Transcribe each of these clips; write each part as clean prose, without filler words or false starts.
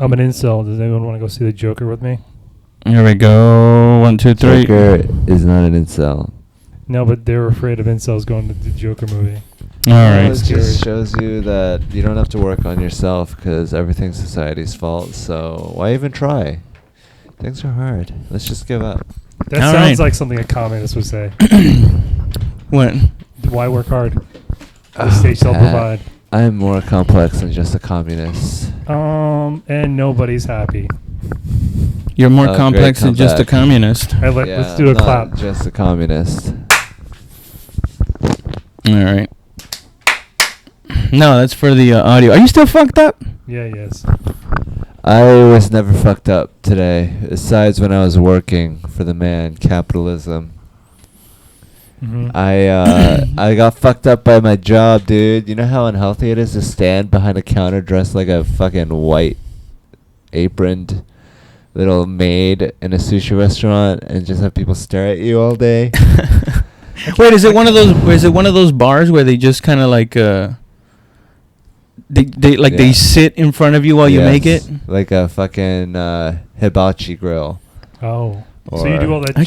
I'm an incel. Does anyone want to go see the Joker with me? Here we go. 1, 2, 3. Joker is not an incel. No, but they're afraid of incels going to the Joker movie. All right. It just shows you that you don't have to work on yourself because everything's society's fault. So why even try? Things are hard. Let's just give up. That All sounds right. like something a communist would say. What? Why work hard? The state shall provide. I'm more complex than just a communist. And nobody's happy. You're more Oh, complex great than just a comeback. communist. Hey, let's do a not clap. Just a communist. All right. No, that's for the audio. Are you still fucked up? Yeah, yes. I was never fucked up today, besides when I was working for the man, capitalism. Mm-hmm. I got fucked up by my job, dude. You know how unhealthy it is to stand behind a counter dressed like a fucking white aproned little maid in a sushi restaurant and just have people stare at you all day? Wait, is it one of those? Is it one of those bars where they just kind of like they sit in front of you while you make it? Like a fucking hibachi grill. Oh. So you do all that I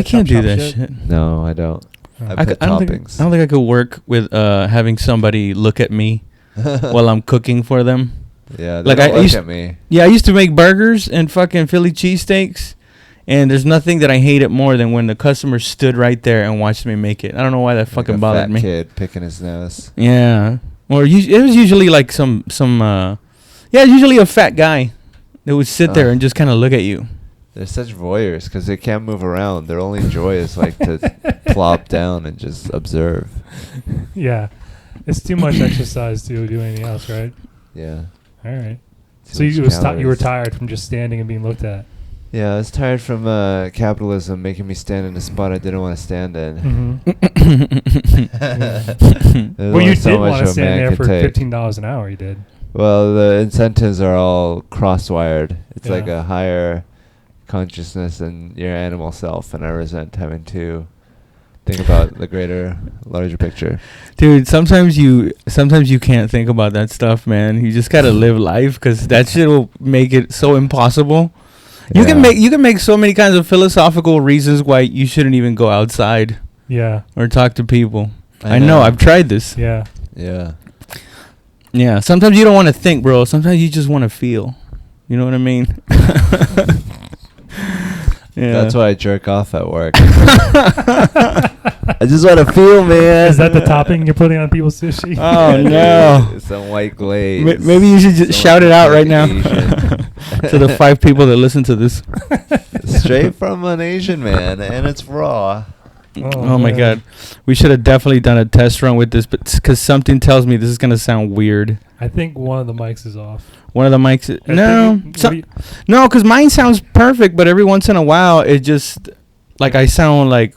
can't do that shit. No, I don't. Oh. I put don't toppings. I don't think I could work with having somebody look at me while I'm cooking for them. Yeah, they Like, don't I look used- at me. Yeah, I used to make burgers and fucking Philly cheesesteaks, and there's nothing that I hated more than when the customer stood right there and watched me make it. I don't know why that Like fucking a bothered fat me. kid picking his nose. Yeah, or it was usually like usually a fat guy that would sit there and just kind of look at you. They're such voyeurs because they can't move around. Their only joy is like to plop down and just observe. Yeah. It's too much exercise to do anything else, right? Yeah. All right. Too So much you were calories. tired from just standing and being looked at. Yeah, I was tired from capitalism making me stand in a spot I didn't want to stand in. Mm-hmm. There's Well, you only so did much want a to stand man there can for take. $15 an hour. You did. Well, the incentives are all cross-wired. It's like Yeah. a higher consciousness than your animal self, and I resent having to think about the larger picture. Dude, sometimes you can't think about that stuff, man. You just gotta live life because that shit will make it so impossible. You can make so many kinds of philosophical reasons why you shouldn't even go outside Yeah. or talk to people. I I know. know. I've tried this. Yeah. Yeah. Yeah. Sometimes you don't want to think, bro. Sometimes you just want to feel. You know what I mean? Yeah. That's why I jerk off at work. I just want to feel, man. Is that the topping you're putting on people's sushi? Oh no! Some white glaze. Maybe you should just Some shout it out right now Asian. to the 5 people that listen to this. Straight from an Asian man, and it's raw. Oh my man. god, we should have definitely done a test run with this, but because something tells me this is gonna sound weird. I think one of the mics is off. One of the mics, I no, think no, because mine sounds perfect, but every once in a while it just like I sound like.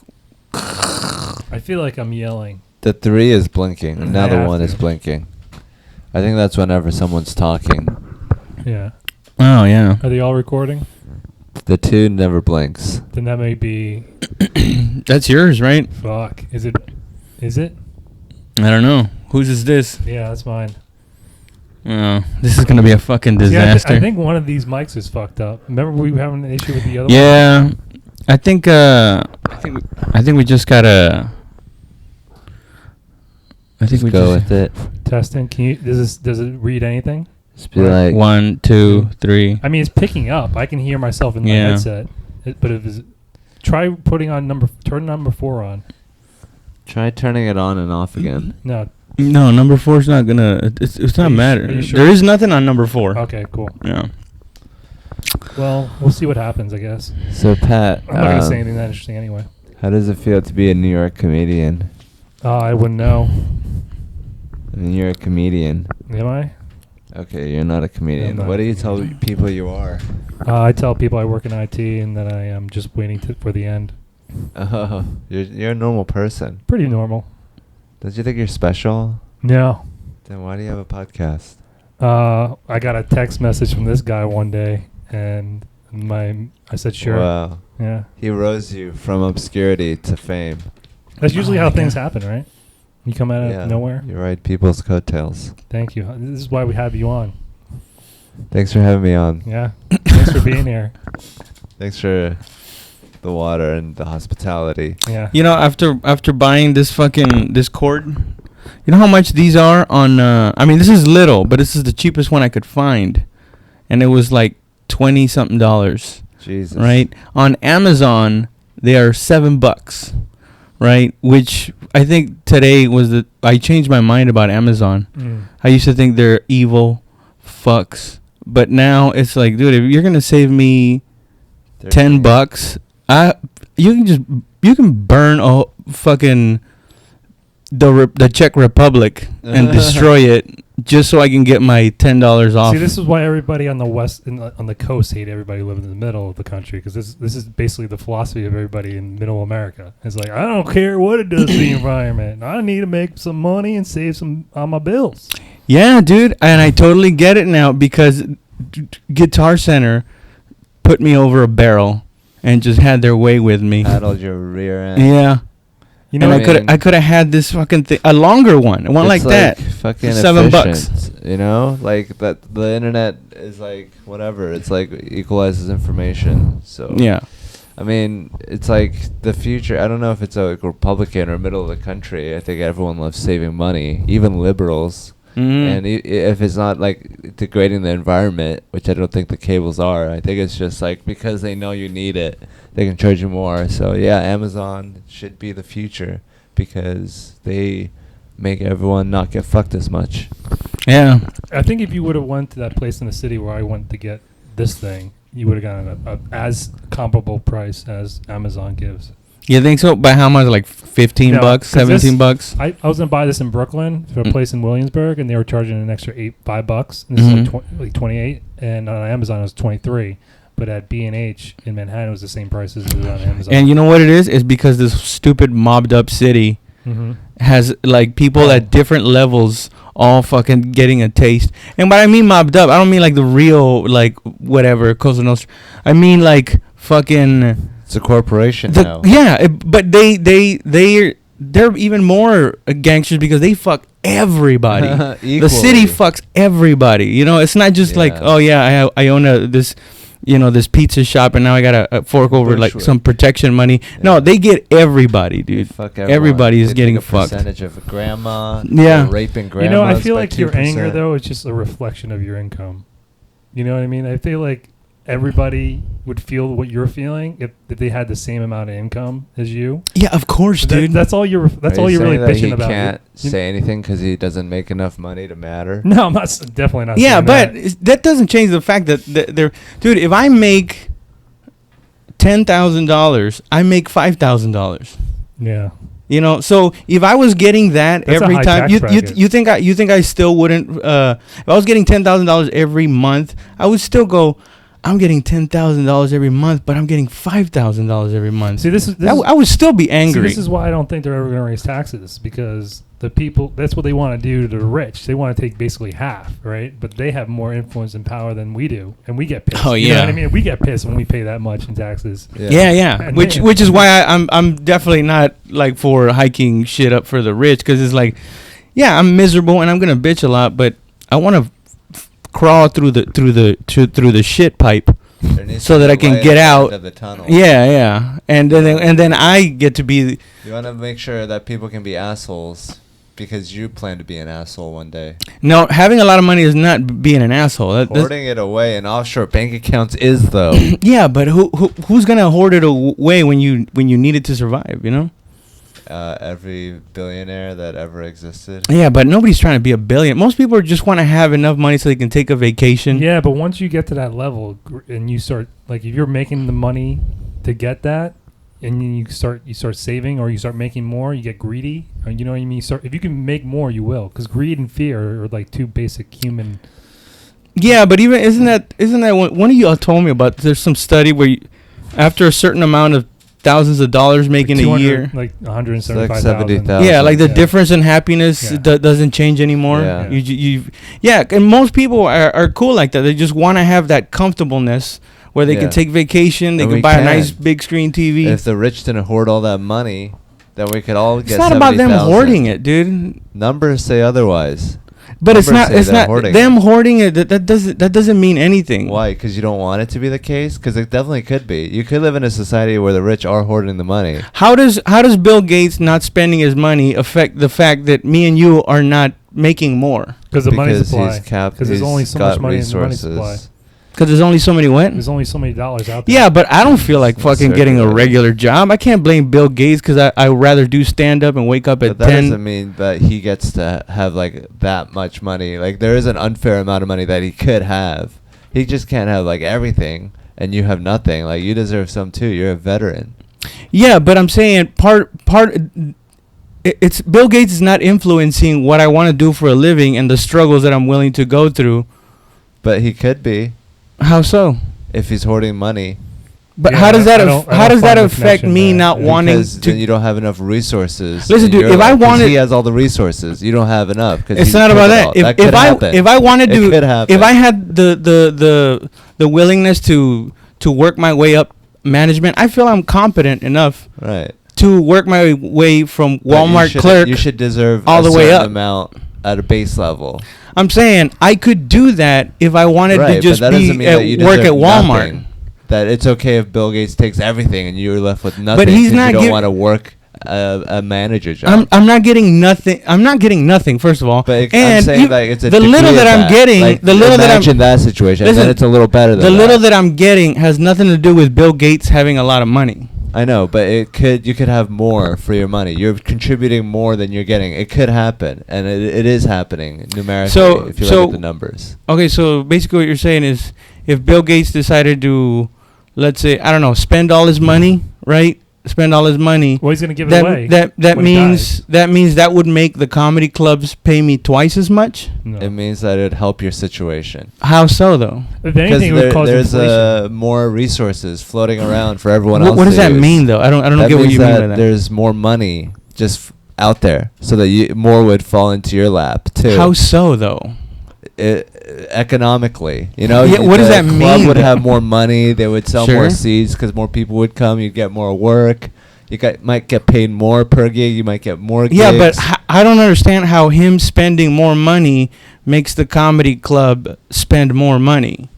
I feel like I'm yelling. The 3 is blinking, and now I the have 1 is to. blinking. I think that's whenever someone's talking. Yeah. Oh yeah, Are they all recording? The 2 never blinks. Then that may be. that's yours, right? Fuck. Is it? Is it? I don't know. Whose is this? Yeah, that's mine. Oh, this is gonna be a fucking See, disaster. I think one of these mics is fucked up. Remember we were having an issue with the other one? Yeah, I think we just gotta. I think Just we go just with it. Testing. Can you? Does it read anything? Just be like, 1, 2, 3. I mean, it's picking up. I can hear myself in my Yeah. headset. But if it's, try putting on turn number 4 on. try turning it on and off again. No. No, number 4's not gonna. It's not Are you matter. sure? There is nothing on number 4. Okay. Cool. Yeah. Well, we'll see what happens. I guess. So, Pat, I'm not gonna say anything that interesting anyway. how does it feel to be a New York comedian? I wouldn't know. I mean, you're a comedian. Am I? Okay, you're not a comedian. not What a do you tell comedian. people you are? I tell people I work in IT and that I am just waiting for the end. Oh, you're a normal person. Pretty normal. Don't you think you're special? No. Then why do you have a podcast? I got a text message from this guy one day, and I said sure. Wow. Yeah. He rose you from obscurity to fame. That's usually Oh how my things God. happen, right? You come out of nowhere. You ride people's coattails. Thank you. This is why we have you on. Thanks for having me on. Yeah. Thanks for being here. Thanks for the water and the hospitality. Yeah. You know, after buying this cord, you know how much these are on? I mean, this is little, but this is the cheapest one I could find, and it was like $20-something. Jesus. Right? On Amazon, they are $7. Right? Which I think today I changed my mind about Amazon. I used to think they're evil fucks, but now it's like, dude, if you're gonna save me $10, you can burn a fucking the Czech Republic and destroy it just so I can get my $10 off. See, this is why everybody on the west on the coast hate everybody living in the middle of the country, because this is basically the philosophy of everybody in middle America. It's like, I don't care what it does to the environment. I need to make some money and save some on my bills. Yeah, dude, and I totally get it now because Guitar Center put me over a barrel and just had their way with me. Paddled your rear end. Yeah. You know, and I could have had this fucking thing, a longer one like that. Fucking $7. You know, like that. The internet is like whatever. It's like equalizes information. So Yeah. I mean, it's like the future. I don't know if it's a Republican or middle of the country. I think everyone loves saving money, even liberals. And if it's not like degrading the environment, which I don't think the cables are, I think it's just like because they know you need it, they can charge you more. So yeah, Amazon should be the future because they make everyone not get fucked as much. Yeah. I think if you would have went to that place in the city where I went to get this thing, you would have gotten a as comparable price as Amazon gives. You think so? By how much? Like $15, $17? I was gonna buy this in Brooklyn for a place in Williamsburg, and they were charging an extra $5. And this is like 28, and on Amazon it was 23. But at B&H in Manhattan, it was the same price as it was on Amazon. And you know what it is? It's because this stupid mobbed up city has like people at different levels all fucking getting a taste. And by I mean mobbed up, I don't mean like the real like whatever Cosa Nostra. I mean like fucking. It's a corporation now. Yeah, but they're even more gangsters because they fuck everybody. The city fucks everybody. You know, it's not just like, oh yeah, I own this pizza shop and now I got a fork over like some protection money. Yeah. No, they get everybody, dude. Fuck everyone. Everybody is they getting take a fucked. Percentage of grandma. Yeah, raping grandma. You know, I feel like your anger though is just a reflection of your income. You know what I mean? I feel like everybody would feel what you're feeling if they had the same amount of income as you. Yeah, of course, dude. That's all you're. That's all you're really bitching about. He can't say anything because he doesn't make enough money to matter. No, I'm not. Definitely not. Yeah, but that doesn't change the fact that they're, dude. If I make $10,000, I make $5,000. Yeah. You know, so if I was getting that That's every time, you think I still wouldn't? If I was getting $10,000 every month, I would still go. I'm getting $10,000 every month, but I'm getting $5,000 every month. See, I would still be angry. See, this is why I don't think they're ever going to raise taxes, because the people, that's what they want to do to the rich. They want to take basically half, right? But they have more influence and power than we do, and we get pissed. Oh yeah, you know what I mean, we get pissed when we pay that much in taxes. Yeah. Which is why I'm definitely not like for hiking shit up for the rich, because it's like, yeah, I'm miserable and I'm gonna bitch a lot, but I want to crawl through the shit pipe so that I can get out of the tunnel. Yeah, and then I get to be. You want to make sure that people can be assholes because you plan to be an asshole one day. No, having a lot of money is not being an asshole. Hoarding it away in offshore bank accounts is though. Yeah, but who's gonna hoard it away when you need it to survive? You know. Every billionaire that ever existed. Yeah, but nobody's trying to be a billionaire. Most people just want to have enough money so they can take a vacation. Yeah, but once you get to that level and you start, like, if you're making the money to get that, and then you start saving or you start making more, you get greedy. Or, you know what I mean? If you can make more, you will, because greed and fear are like two basic human. Yeah, but even isn't that one of you told me about? There's some study where after a certain amount of thousands of dollars making a year, like 175,000. Yeah, like the difference in happiness doesn't change anymore. Yeah. And most people are cool like that. They just want to have that comfortableness where they can take vacation, they can buy a nice big screen TV. If the rich didn't hoard all that money, then we could all get. It's not about them hoarding it, dude. Numbers say otherwise. But it's Numbers not. say It's they're not hoarding them it. hoarding it. That doesn't mean anything. Why? Because you don't want it to be the case? Because it definitely could be. You could live in a society where the rich are hoarding the money. How does Bill Gates not spending his money affect the fact that me and you are not making more? Because the money Because supply. he's capped. Because there's only so got much money in the money supply. resources. Because there's only so many what? There's only so many dollars out there. Yeah, but I don't feel like It's fucking getting a circulating. regular job. I can't blame Bill Gates because I rather do stand up and wake up But at that 10. doesn't mean that he gets to have like that much money. Like there is an unfair amount of money that he could have. He just can't have like everything, and you have nothing. Like you deserve some too. You're a veteran. Yeah, but I'm saying it's Bill Gates is not influencing what I want to do for a living and the struggles that I'm willing to go through. But he could be How so? if he's hoarding money. But Yeah, how does I that don't- I how don't does that find the affect connection me there. not Yeah. wanting Because to? then you don't have enough resources. Listen, in dude, your if I life. 'Cause wanted- he has all the resources. You don't have enough. It's not about that. If could I happen. if I wanted It to could happen. if I had the willingness to work my way up management, I feel I'm competent enough Right. to work my way from But Walmart clerk. You should deserve all a the way certain up. amount at a base level. I'm saying I could do that if I wanted Right, to just but that doesn't be mean at that you work at deserve Walmart. nothing. That it's okay if Bill Gates takes everything and you're left with nothing. he's 'cause not you don't giv- want to work a manager job. I'm not getting nothing. I'm not getting nothing. First of all, But I'm and saying you- like it's a the little degree that of I'm getting, Like, the little that I'm imagine that situation, and Listen, then it's a little better than the little that. that I'm getting has nothing to do with Bill Gates having a lot of money. I know, but you could have more for your money. You're contributing more than you're getting. It could happen, and it is happening numerically So- if you so- look at the numbers. Okay, so basically what you're saying is if Bill Gates decided to, let's say, I don't know, spend all his money, right? Spend all his money. Well, he's gonna give it away. That when he means that would make the comedy clubs pay me twice as much. No. It means that it'd help your situation. How so though? If Because anything, it would cause there's inflation. more resources floating around for everyone What, else. what does to that use. mean though? I don't That get what means you mean that by that. there's more money just out there, so that more would fall into your lap too. How so though? Economically, you know. Yeah, what does the that club mean, would though? have more money. They would sell Sure. more seats because more people would come. You'd get more work. Might get paid more per gig. You might get more gigs. Yeah, but I don't understand how him spending more money makes the comedy club spend more money.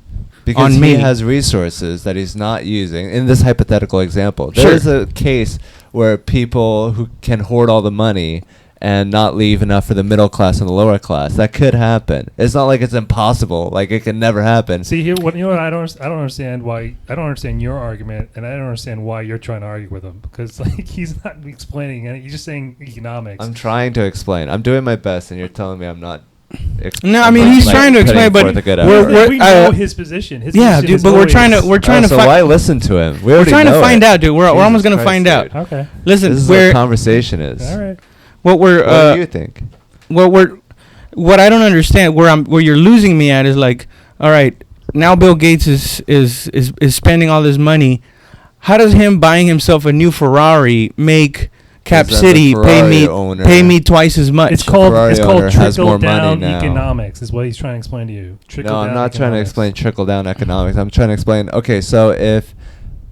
because on he me. has resources that he's not using. In this hypothetical example, Sure. there is a case where people who can hoard all the money and not leave enough for the middle class and the lower class. That could happen. It's not like it's impossible. Like it can never happen. See here, what I don't understand why I don't understand your argument, and I don't understand why you're trying to argue with him because like he's not explaining it. He's just saying economics. I'm trying to explain. I'm doing my best, and you're telling me I'm not. No, I mean, he's trying to explain, but we know his position. His yeah, position dude, is but we're always- trying to So fi- why listen to him? we're trying to find out, dude. We're Jesus almost gonna Christ, find dude. out. Okay. Listen, This is where what conversation is. All right. what we're What do you think? what I don't understand where you're losing me at is like, all right, now Bill Gates is spending all this money. How does him buying himself a new Ferrari make Cap Because City as a Ferrari pay owner, me twice as much? It's called Ferrari owner has trickle more money down now. economics. Is what he's trying to explain to you. No, I'm not trying to explain trickle down economics. I'm trying to explain. Okay, so if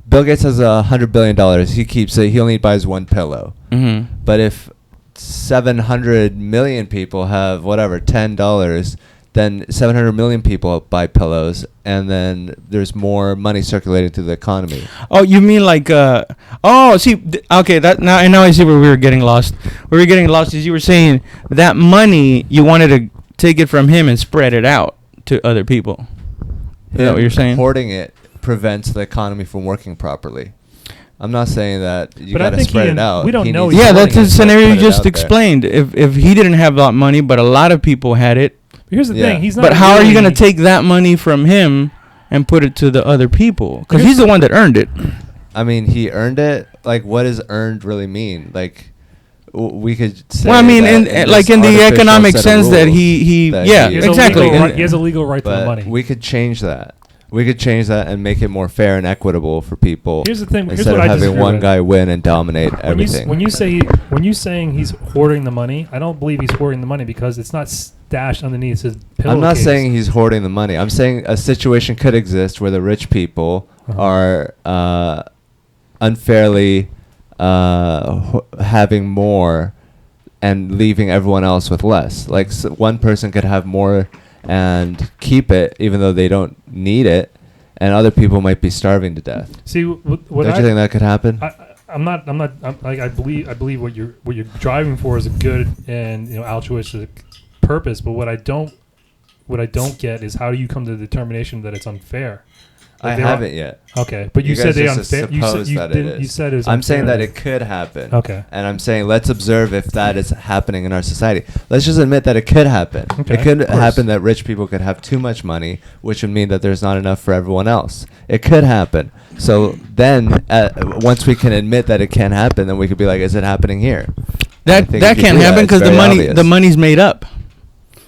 Bill Gates has $100 billion, he keeps it. He only buys one pillow. Mm-hmm. But if 700 million people have whatever $10, then 700 million people buy pillows, and then there's more money circulating through the economy. Oh, you mean like okay, that now I see where we were getting lost. Where we were getting lost is you were saying that money you wanted to take it from him and spread it out to other people. Is that what you're saying? Hoarding it prevents the economy from working properly. I'm not saying that you But I got to think spread he- it out. we don't He know needs he's Yeah, to that's hoarding the it, so scenario you put it just out there. explained. If he didn't have a lot of money, but a lot of people had it, Here's the Yeah. thing. He's not. but how are you really- going to take that money from him and put it to the other people? Because he's the one that earned it. I mean, he earned it. Like, what does earned really mean? Like, we could say. Well, I mean, that in this the artificial economic set of sense that rules he that yeah, He has a exactly. legal And- right- he has a legal right to the But money. we could change that. We could change that and make it more fair and equitable for people. Here's the thing. Here's Instead what of I having disagree one with. guy win and dominate everything. When you saying he's hoarding the money, I don't believe he's hoarding the money because it's not stashed underneath his pillowcase. I'm not saying he's hoarding the money. I'm saying a situation could exist where the rich people are unfairly having more and leaving everyone else with less. Like one person could have more and keep it even though they don't need it, and other people might be starving to death. See, what don't you think that could happen? I believe what you're driving for is a good and altruistic purpose, but what I don't get is how do you come to the determination that it's unfair? I haven't yet. Okay, but you said they unfair. You said it was. I'm saying that it could happen. Okay. And I'm saying let's observe if that is happening in our society. Let's just admit that it could happen. Okay, it could happen that rich people could have too much money, which would mean that there's not enough for everyone else. It could happen. So then, once we can admit that it can happen, then we could be like, is it happening here? That can't happen because the money's made up.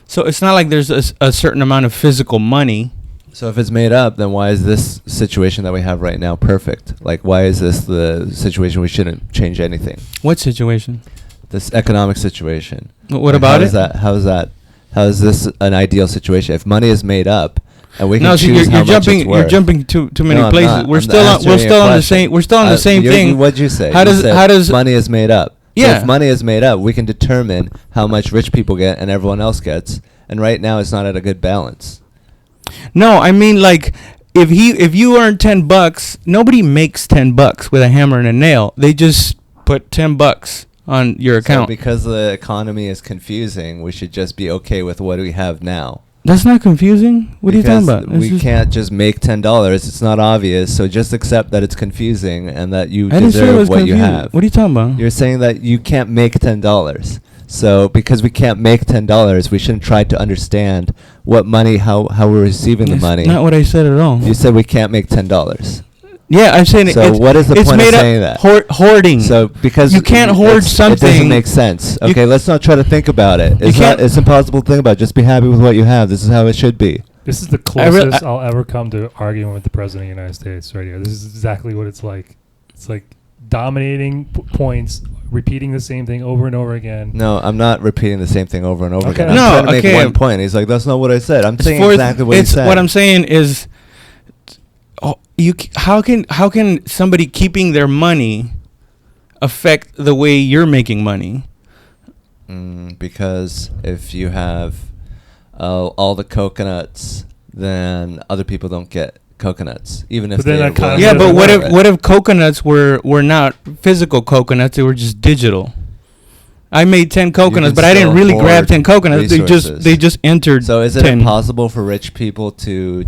So it's not like there's a certain amount of physical money. So if it's made up, then why is this situation that we have right now perfect? Like, why is this the situation we shouldn't change anything? What situation? This economic situation. What about it? How is this an ideal situation? If money is made up, and we can no, choose how much it's worth. You're jumping too many places. We're still on the same thing. What'd you say? How does money is made up? Yeah. So if money is made up, we can determine how much rich people get and everyone else gets. And right now, it's not at a good balance. No, I mean, like, if you earn $10, nobody makes $10 with a hammer and a nail. They just put $10 on your account. So because the economy is confusing, we should just be okay with what we have now. That's not confusing. What are you talking about? We can't just make $10. It's not obvious. So just accept that it's confusing and that you deserve what you have. What are you talking about? You're saying that you can't make $10. So because we can't make $10, we shouldn't try to understand what money, how we're receiving the money. Not what I said at all. You said we can't make $10. Yeah, I'm saying so what is the point of saying that? Hoarding. So because you can't hoard something. It doesn't make sense. Okay, let's not try to think about it. It's impossible to think about. Just be happy with what you have. This is how it should be. This is the closest I'll ever come to arguing with the President of the United States right here. This is exactly what it's like. It's like dominating points, repeating the same thing over and over again. No, I'm not repeating the same thing over and over again. I'm trying to make one point. He's like, that's not what I said. I'm saying exactly what he said. What I'm saying is, how can somebody keeping their money affect the way you're making money? Because if you have all the coconuts, then other people don't get coconuts, even if they but what if coconuts were not physical coconuts? They were just digital. I made 10 coconuts, but I didn't really grab 10 coconuts. They just entered. So is it impossible for rich people to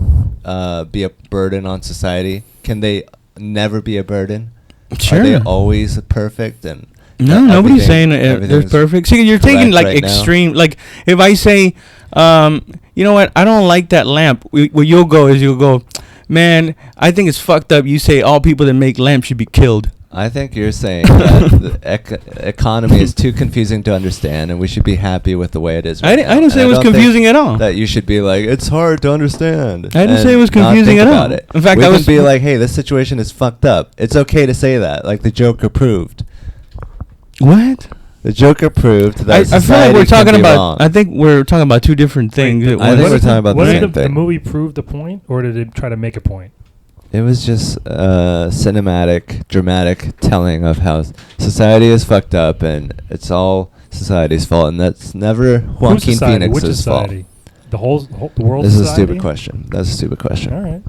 be a burden on society? Can they never be a burden? Sure. Are they always perfect? And no, nobody's saying they're perfect. See, you're taking like extreme. Like if I say, you know what, I don't like that lamp. What you'll go, man, I think it's fucked up. You say all people that make lamps should be killed. I think you're saying that the economy is too confusing to understand, and we should be happy with the way it is. I didn't say it was confusing at all. That you should be like, it's hard to understand. I didn't say it was confusing at all. In fact, I would be like, hey, this situation is fucked up. It's okay to say that, like the Joker proved. What? The Joker proved that I feel like we're talking about. Wrong. I think we're talking about two different things. I think we're talking about the same thing. Did the movie prove the point, or did it try to make a point? It was just cinematic, dramatic telling of how society is fucked up, and it's all society's fault, and that's never Joaquin Phoenix's fault. The world. This is a stupid question. That's a stupid question. All right.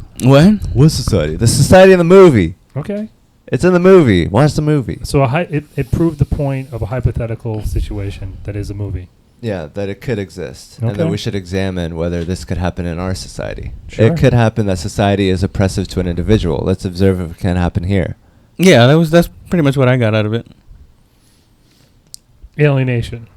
What society? The society in the movie. Okay. It's in the movie. Watch the movie. So it proved the point of a hypothetical situation that is a movie. Yeah, that it could exist, okay. And that we should examine whether this could happen in our society. Sure. It could happen that society is oppressive to an individual. Let's observe if it can happen here. Yeah, that's pretty much what I got out of it. Alienation.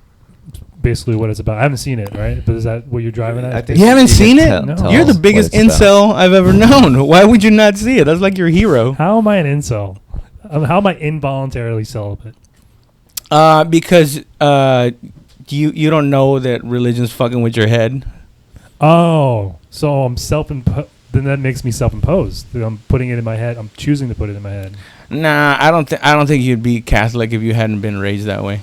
Basically what it's about. I haven't seen it, right? But is that what you're driving at? You haven't seen it? No. You're the biggest incel I've ever known. Why would you not see it? That's like your hero. How am I an incel? How am I involuntarily celibate? Because you don't know that religion's fucking with your head. Oh, so I'm self-imposed. Then that makes me self-imposed. I'm putting it in my head. I'm choosing to put it in my head. Nah, I don't think you'd be Catholic if you hadn't been raised that way.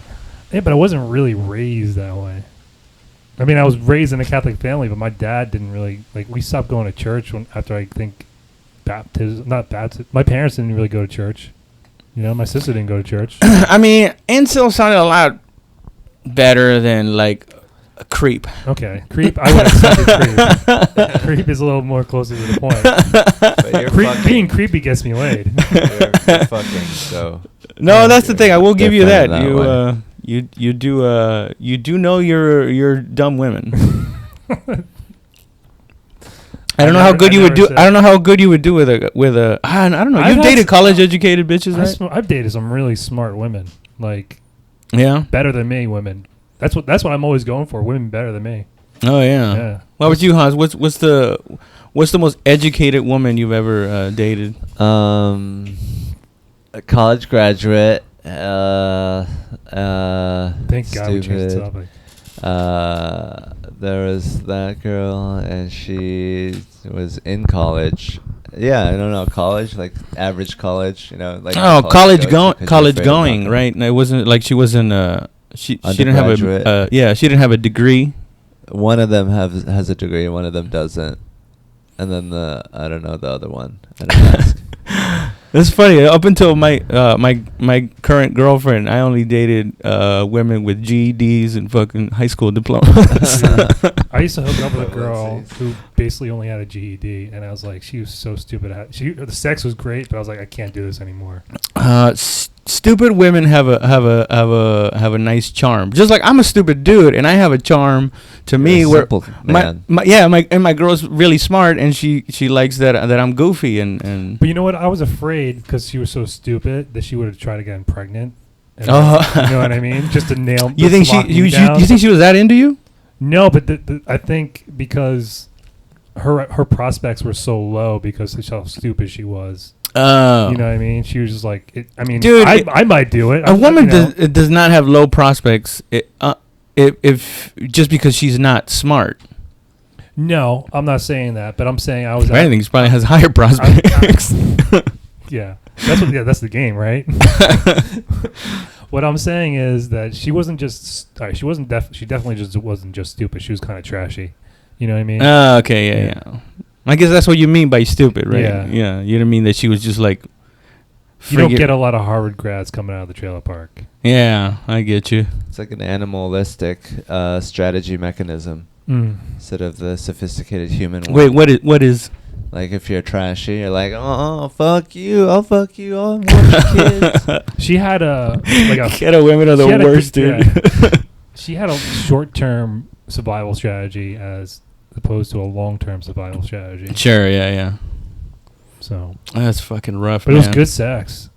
Yeah, but I wasn't really raised that way. I mean, I was raised in a Catholic family, but my dad didn't really we stopped going to church after I think baptism. Not baptism. My parents didn't really go to church. You know, my sister didn't go to church. I mean, incel sounded a lot better than like a creep. Okay, creep. I would accept creep. Creep is a little more closer to the point. But you're Being creepy gets me laid. you're fucking so. No, that's the thing. I will give you that. Different You do know you're dumb women. I don't know how good you would do. I don't know how good you would do with a. I don't know. You've dated college educated bitches, right? I've dated some really smart women, like better than me women. That's what I'm always going for. Women better than me. Oh yeah. What about you, Hans? What's the most educated woman you've ever dated? A college graduate. Thank God we changed the topic. There was that girl, and she was in college. Yeah, I don't know, college, like average college, like. Oh, college going, right? And it wasn't like she wasn't. She didn't have a. She didn't have a degree. One of them has a degree, one of them doesn't, and then I don't know the other one. I didn't ask. It's funny. Up until my current girlfriend, I only dated women with GEDs and fucking high school diplomas. I used to hook up with a girl who basically only had a GED, and I was like, she was so stupid. The sex was great, but I was like, I can't do this anymore. Stupid women have a nice charm. Just like I'm a stupid dude, and I have a charm to me where my girl's really smart, and she likes that I'm goofy and. But you know what? I was afraid because she was so stupid that she would have tried to get pregnant. And you know what I mean? Just to nail. You think you think she was that into you? No, but I think because her prospects were so low because of how stupid she was. Oh. You know what I mean? She was just like, dude, I might do it. A woman does not have low prospects if just because she's not smart. No, I'm not saying that, but I'm saying I was. If anything, she probably has higher prospects. Yeah, that's the game, right? What I'm saying is that she wasn't just. She definitely just wasn't just stupid. She was kind of trashy. You know what I mean? Okay, yeah. I guess that's what you mean by stupid, right? Yeah. You don't mean that she was just like. You don't get a lot of Harvard grads coming out of the trailer park. Yeah, I get you. It's like an animalistic strategy mechanism instead of the sophisticated human one. Wait, what is? Like if you're trashy, you're like, oh, fuck you, I'll fuck you, I'll watch your kids. She had Ghetto women are the worst, dude. Yeah. She had a short-term survival strategy as opposed to a long-term survival strategy. Sure, yeah. So that's fucking rough. But man. It was good sex.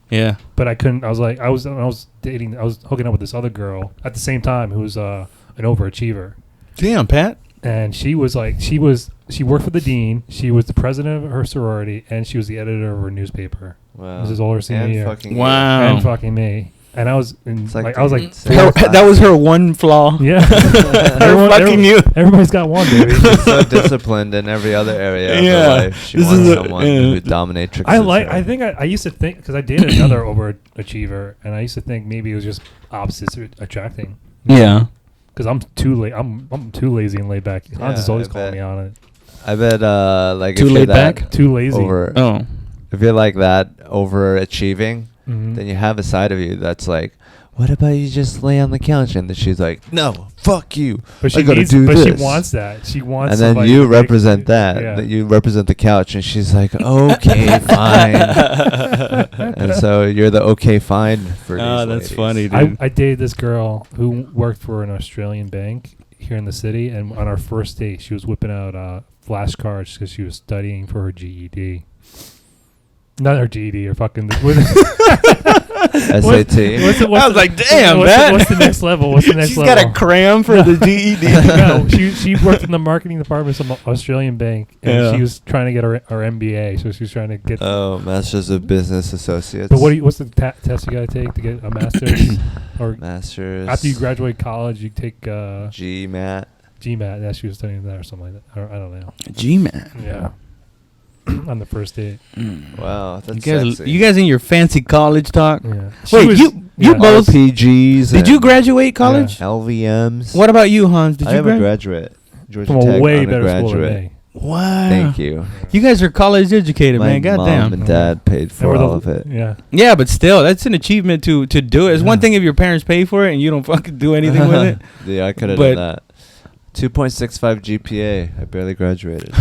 Yeah. But I couldn't. I was hooking up with this other girl at the same time who was an overachiever. Damn, Pat. And she was like, she worked for the dean. She was the president of her sorority, and she was the editor of her newspaper. Wow. This is all her senior year. Wow. And fucking me. And I was that was her one flaw. Yeah. Everybody's got one, baby. She's so disciplined in every other area of her life. She wants someone who dominatrixes her. I think I used to think, because I dated another overachiever, and I used to think maybe it was just opposites attracting. Yeah. Because I'm too lazy and laid back. Hans is always calling me on it. I bet like too laid back, too lazy. If you're like that overachieving, then you have a side of you that's like, what about you just lay on the couch? And then she's like, no, fuck you. But she wants that. She wants. And then you represent that. Yeah. That you represent the couch, and she's like, okay, fine. And so you're the okay, fine for these that's ladies. funny, dude. I dated this girl who worked for an Australian bank here in the city, and on our first date, she was whipping out flashcards because she was studying for her GED. Not her GED or fucking SAT. I was like, damn, man. What's the next level? She's got a cram for the GED. No, she worked in the marketing department of some Australian bank, and she was trying to get her MBA. So she was trying to get. Masters of Business Associates. But what's the test you gotta take to get a master's? Or master's. After you graduate college, you take GMAT. GMAT. Yeah, she was studying that or something like that. I don't know. GMAT. Yeah. On the first date. Wow, that's sexy. You guys in your fancy college talk? Yeah. Wait, you both RPGs. Did you graduate college? LVMs. What about you, Hans? Did you graduate? Georgia From Tech, a way better school than me. What? Thank you. You guys are college educated, My man. mom Goddamn. and dad paid And for we're all of it. Yeah. Yeah, but still, that's an achievement to do it. It's one thing if your parents pay for it and you don't fucking do anything with it. Yeah, I could have But- done that. 2.65 GPA. I barely graduated.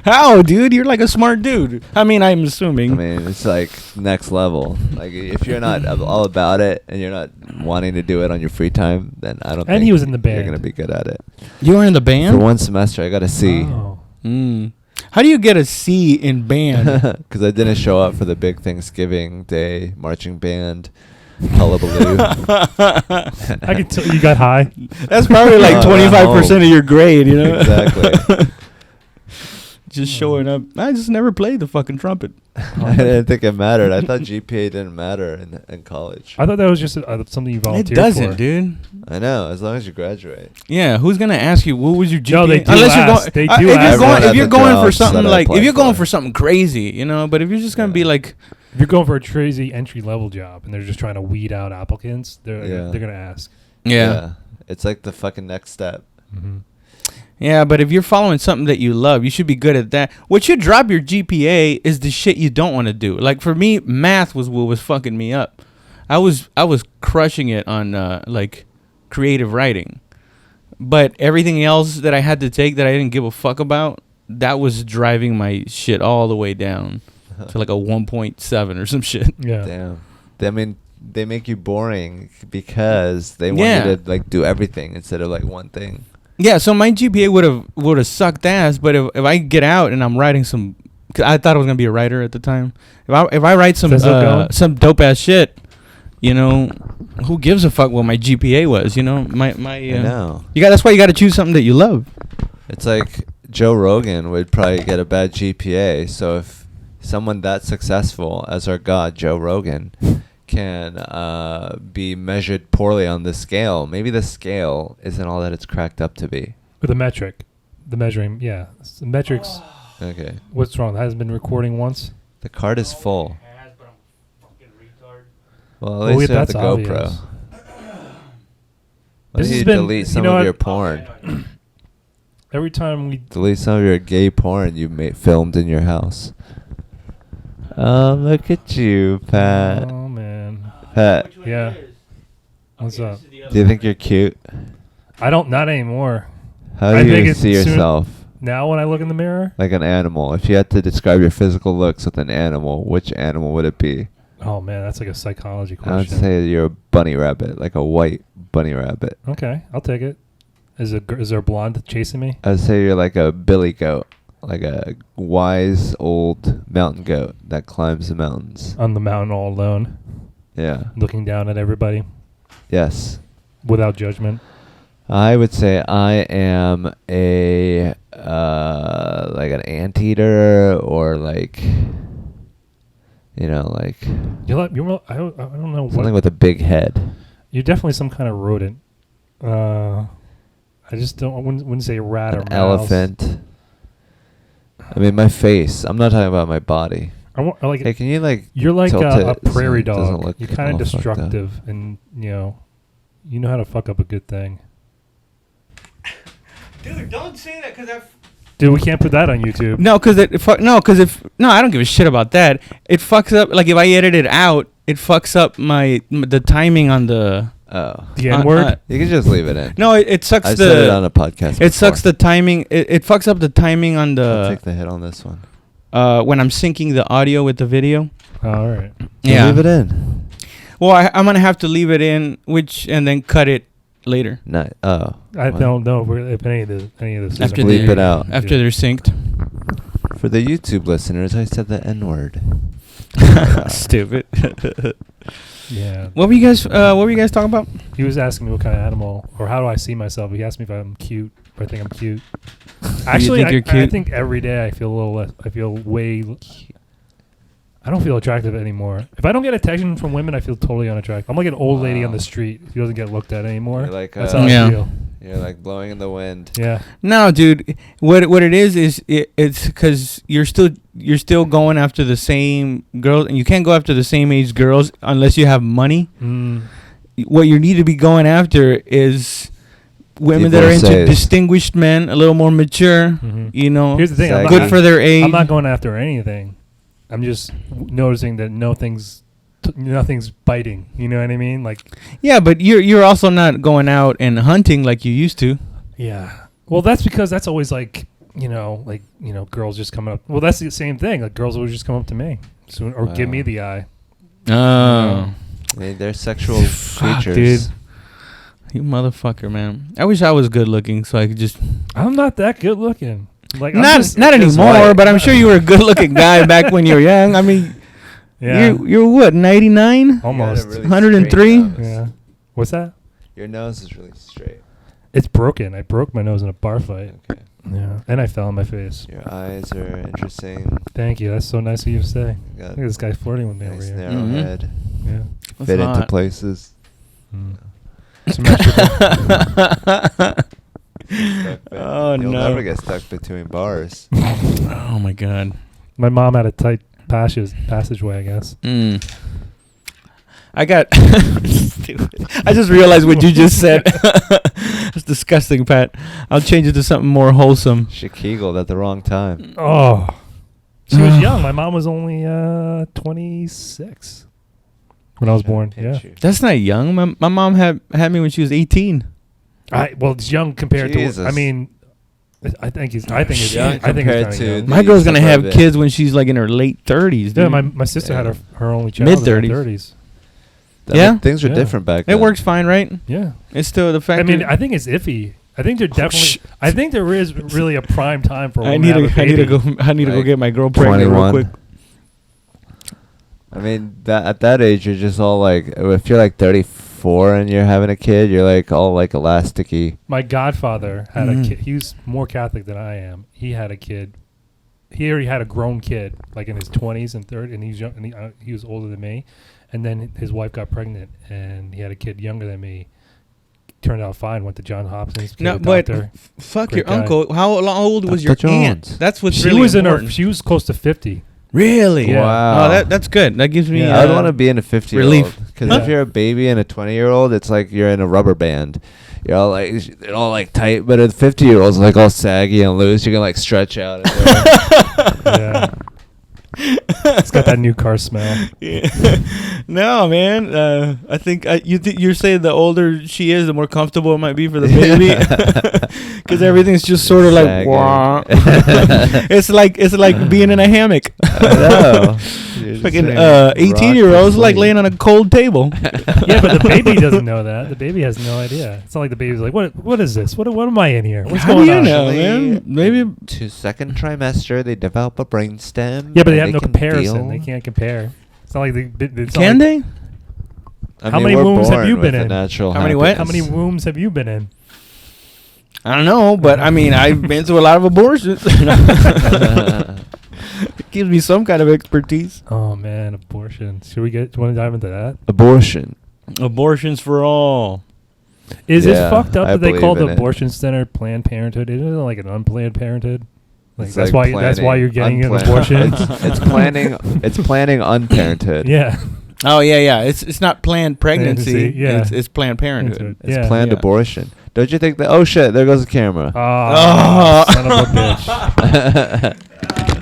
How, dude? You're like a smart dude. I mean, I'm assuming. I mean, it's like next level. Like, if you're not all about it and you're not wanting to do it on your free time, then I don't think he was in the you're band. going to be good at it. You were in the band? For one semester, I got a C. Oh. How do you get a C in band? Because I didn't show up for the big Thanksgiving Day marching band hullabaloo. I could tell you got high. That's probably like No, 25% of your grade, you know? Exactly. Just showing up. I just never played the fucking trumpet. I didn't think it mattered. I thought GPA didn't matter in college. I thought that was just something you It volunteered doesn't, for. dude. I know, as long as you graduate. Yeah, who's gonna ask you what was your GPA? No, they do Unless ask. They do if ask. you're Everyone going, at if you're the going for jobs something that I like, if applied you're going for. for something crazy, you know. But if you're just gonna be Yeah. like, If you're going for a crazy entry level job and they're just trying to weed out applicants, Yeah. they're gonna ask. yeah. It's like the fucking next step. Mm-hmm. Yeah, but if you're following something that you love, you should be good at that. What should drop your GPA is the shit you don't want to do. Like for me, math was what was fucking me up. I was crushing it on like creative writing, but everything else that I had to take that I didn't give a fuck about, that was driving my shit all the way down to like a 1.7 or some shit. Yeah. Damn. I mean, they make you boring because they want Yeah. you to like do everything instead of like one thing. Yeah, so my GPA would have sucked ass, but if I get out and I'm writing some, cause I thought I was gonna be a writer at the time. If I write some dope ass shit, you know, who gives a fuck what my GPA was? You know, my I know. that's why you got to choose something that you love. It's like Joe Rogan would probably get a bad GPA. So if someone that successful as our god, Joe Rogan, can be measured poorly on the scale, maybe the scale isn't all that it's cracked up to be. With the metric. The measuring, yeah. The metrics. Okay. What's wrong? It hasn't been recording once? The card is full. Well, at Well, least you have that's the GoPro. obvious. Why This don't has you been- delete you some know of what? your porn? Every time we... Delete some of your gay porn you filmed in your house. Look at you, Pat. Oh, man. Pat, Yeah. What's up? do you think you're cute? I don't... Not anymore. How I do think you it's see soon- yourself? Now when I look in the mirror... Like an animal. If you had to describe your physical looks with an animal, which animal would it be? Oh, man. That's like a psychology I would question. say you're a bunny rabbit, like a white bunny rabbit. Okay. I'll take it. Is there a blonde chasing me? I would say you're like a billy goat, like a wise old mountain goat that climbs the mountains. On the mountain all alone. Yeah. Looking down at everybody. Yes. Without judgment. I would say I am a like an anteater or like, you know, like I don't know something what. with a big head. You're definitely some kind of rodent. I just don't. I wouldn't say rat or An mouse. elephant. I mean, my face. I'm not talking about my body. I like. Hey, can you like? You're like tilt a it so prairie it doesn't dog. look You're kind all of fucked up? destructive, and you know how to fuck up a good thing. Dude, don't say that because Dude, we can't put that on YouTube. No, because I don't give a shit about that. It fucks up. Like if I edit it out, it fucks up the timing on the. Oh, The N word. you can just leave it in. No, it sucks I said it on a podcast. It sucks the timing. It fucks up the timing on I'll take the the hit on this one. when I'm syncing the audio with the video. All right. Yeah, leave it in. Well, I'm gonna have to leave it in, and then cut it later No. Oh. I What? don't know if any of this. After Bleep the- it out. after they're synced. For the YouTube listeners, I said the N word. Stupid. Yeah. What were you guys talking about? He was asking me what kind of animal or how do I see myself. He asked me if I'm cute or I think I'm cute. Actually, think you're I cute? think every day I feel a little less. I feel I don't feel attractive anymore. If I don't get attention from women, I feel totally unattractive. I'm like an old lady on the street who doesn't get looked at anymore. You're like, That's how Yeah. I feel. You're like blowing in the wind. Yeah. No, dude. What it is it's because you're still going after the same girls, and you can't go after the same age girls unless you have money. Mm. What you need to be going after is women that are into Divorcees. distinguished men, a little more mature. Mhm. You know, Here's the thing. Exactly. good for their age. I'm not going after anything. I'm just noticing that nothing's biting. You know what I mean? Like, Yeah, but you're also not going out and hunting like you used to. yeah. Well, that's because that's always like, girls just coming up. Well, that's the same thing. Like, girls always just come up to me or give me the eye. Oh, I mean, they're sexual Fuck, creatures. dude. You motherfucker, man. I wish I was good looking so I could just. I'm not that good looking. Like, I'm Not just, anymore, white. but I'm sure you were a good looking guy back when you were young. I mean, yeah, you're what, 99? almost. You got a really 103? straight nose. Yeah. What's that? Your nose is really straight. It's broken. I broke my nose in a bar fight. Okay. Yeah, and I fell on my face. Your eyes are interesting. Thank you. That's so nice of you to say. You got Look at this guy flirting with me over nice here. narrow Mhm. head. Yeah. That's Fit into hot. places. Mm. Symmetrical. Oh, You'll no. never get stuck between bars. Oh my god. My mom had a tight passageway, I guess. I got. I just realized what you just said. That's disgusting, Pat. I'll change it to something more wholesome. She kegled at the wrong time. Oh. She was young. My mom was only 26 when I was born. Pinch Yeah. you. That's not young. My mom had me when she was 18. Well, it's young compared to. Jesus. I mean, I think it's. I think it's. Young I think compared it's to kinda young. My girl's gonna have suburban. kids when she's like in her late 30s. Yeah, Dude. my sister had Yeah. her only child Mid-30s. in her 30s. Yeah? Things were Yeah. different back It then. works fine, right? Yeah. It's still the fact. I mean, that I think it's iffy. I think they're definitely. shit. I think there is really a prime time for a I woman need to to. have a I need to baby. go. I need to go Like get my girl pregnant real 21. quick. I mean, at that age, you're just all like, if you're like 34 and you're having a kid, you're like all like elasticy. My godfather had a Mhm. kid. He was more Catholic than I am. He had a kid. He already had a grown kid, like in his 20s and 30s, and he's young. And he was older than me. And then his wife got pregnant, and he had a kid younger than me. Turned out fine. Went to Johns Hopkins. became No, a but doctor. fuck Great your guy. uncle. How old was your Dr. aunt? Jones. That's what's She really was important. She was close to 50. Really? Yeah. Wow. Oh, that's good. That gives me. Yeah. I'd want to be in a 50-year-old. relief. Because Yeah. if you're a baby and a 20-year-old, it's like you're in a rubber band. You're all like, they're all like tight, but a 50-year-old's like all saggy and loose. You can like stretch out. In there. Yeah. It's got that new car smell. Yeah. No, man. I think you're saying the older she is, the more comfortable it might be for the baby, because everything's just sort of like. Sagging. Wah. it's like being in a hammock. I know. You're just Fucking saying, 18-year-olds rock like to laying on a cold table. Yeah, but the baby doesn't know that. The baby has no idea. It's not like the baby's like, what is this? What am I in here? What's How going do you on? know, Actually, man? Maybe. To second trimester, they develop a brainstem. Yeah, but they and have no can comparison. deal. They can't compare. It's not like it's not Can like, they? I How mean, many we're wombs have born you with been a in? natural How many what? How many happiness. wombs have you been in? I don't know, but I mean, I've been to a lot of abortions. It gives me some kind of expertise. Oh man, abortion. Should we get? Do you want to dive into that? Abortion. Abortions for all. Is it Yeah, fucked up I that they call believe the in it. abortion center Planned Parenthood? Isn't it like an unplanned parenthood? Like It's that's like why that's why you're getting an unplanned- abortion. it's planning. It's planning unparenthood. Yeah. Oh yeah. It's not planned pregnancy. Pregnancy, yeah. It's Planned Parenthood. It's Yeah. planned Yeah. abortion. Don't you think that? Oh shit! There goes the camera. Oh, son of a bitch.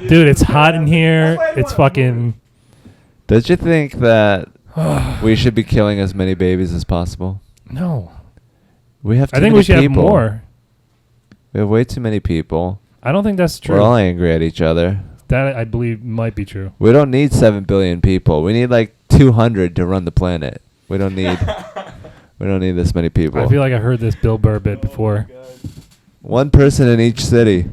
Dude, it's hot in here. It's fucking. Don't you think that we should be killing as many babies as possible? No. We have. Too I think many we should people. have more. We have way too many people. I don't think that's true. We're all angry at each other. That I believe might be true. We don't need 7 billion people. We need like 200 to run the planet. We don't need. We don't need this many people. I feel like I heard this Bill Burr bit before. One person in each city.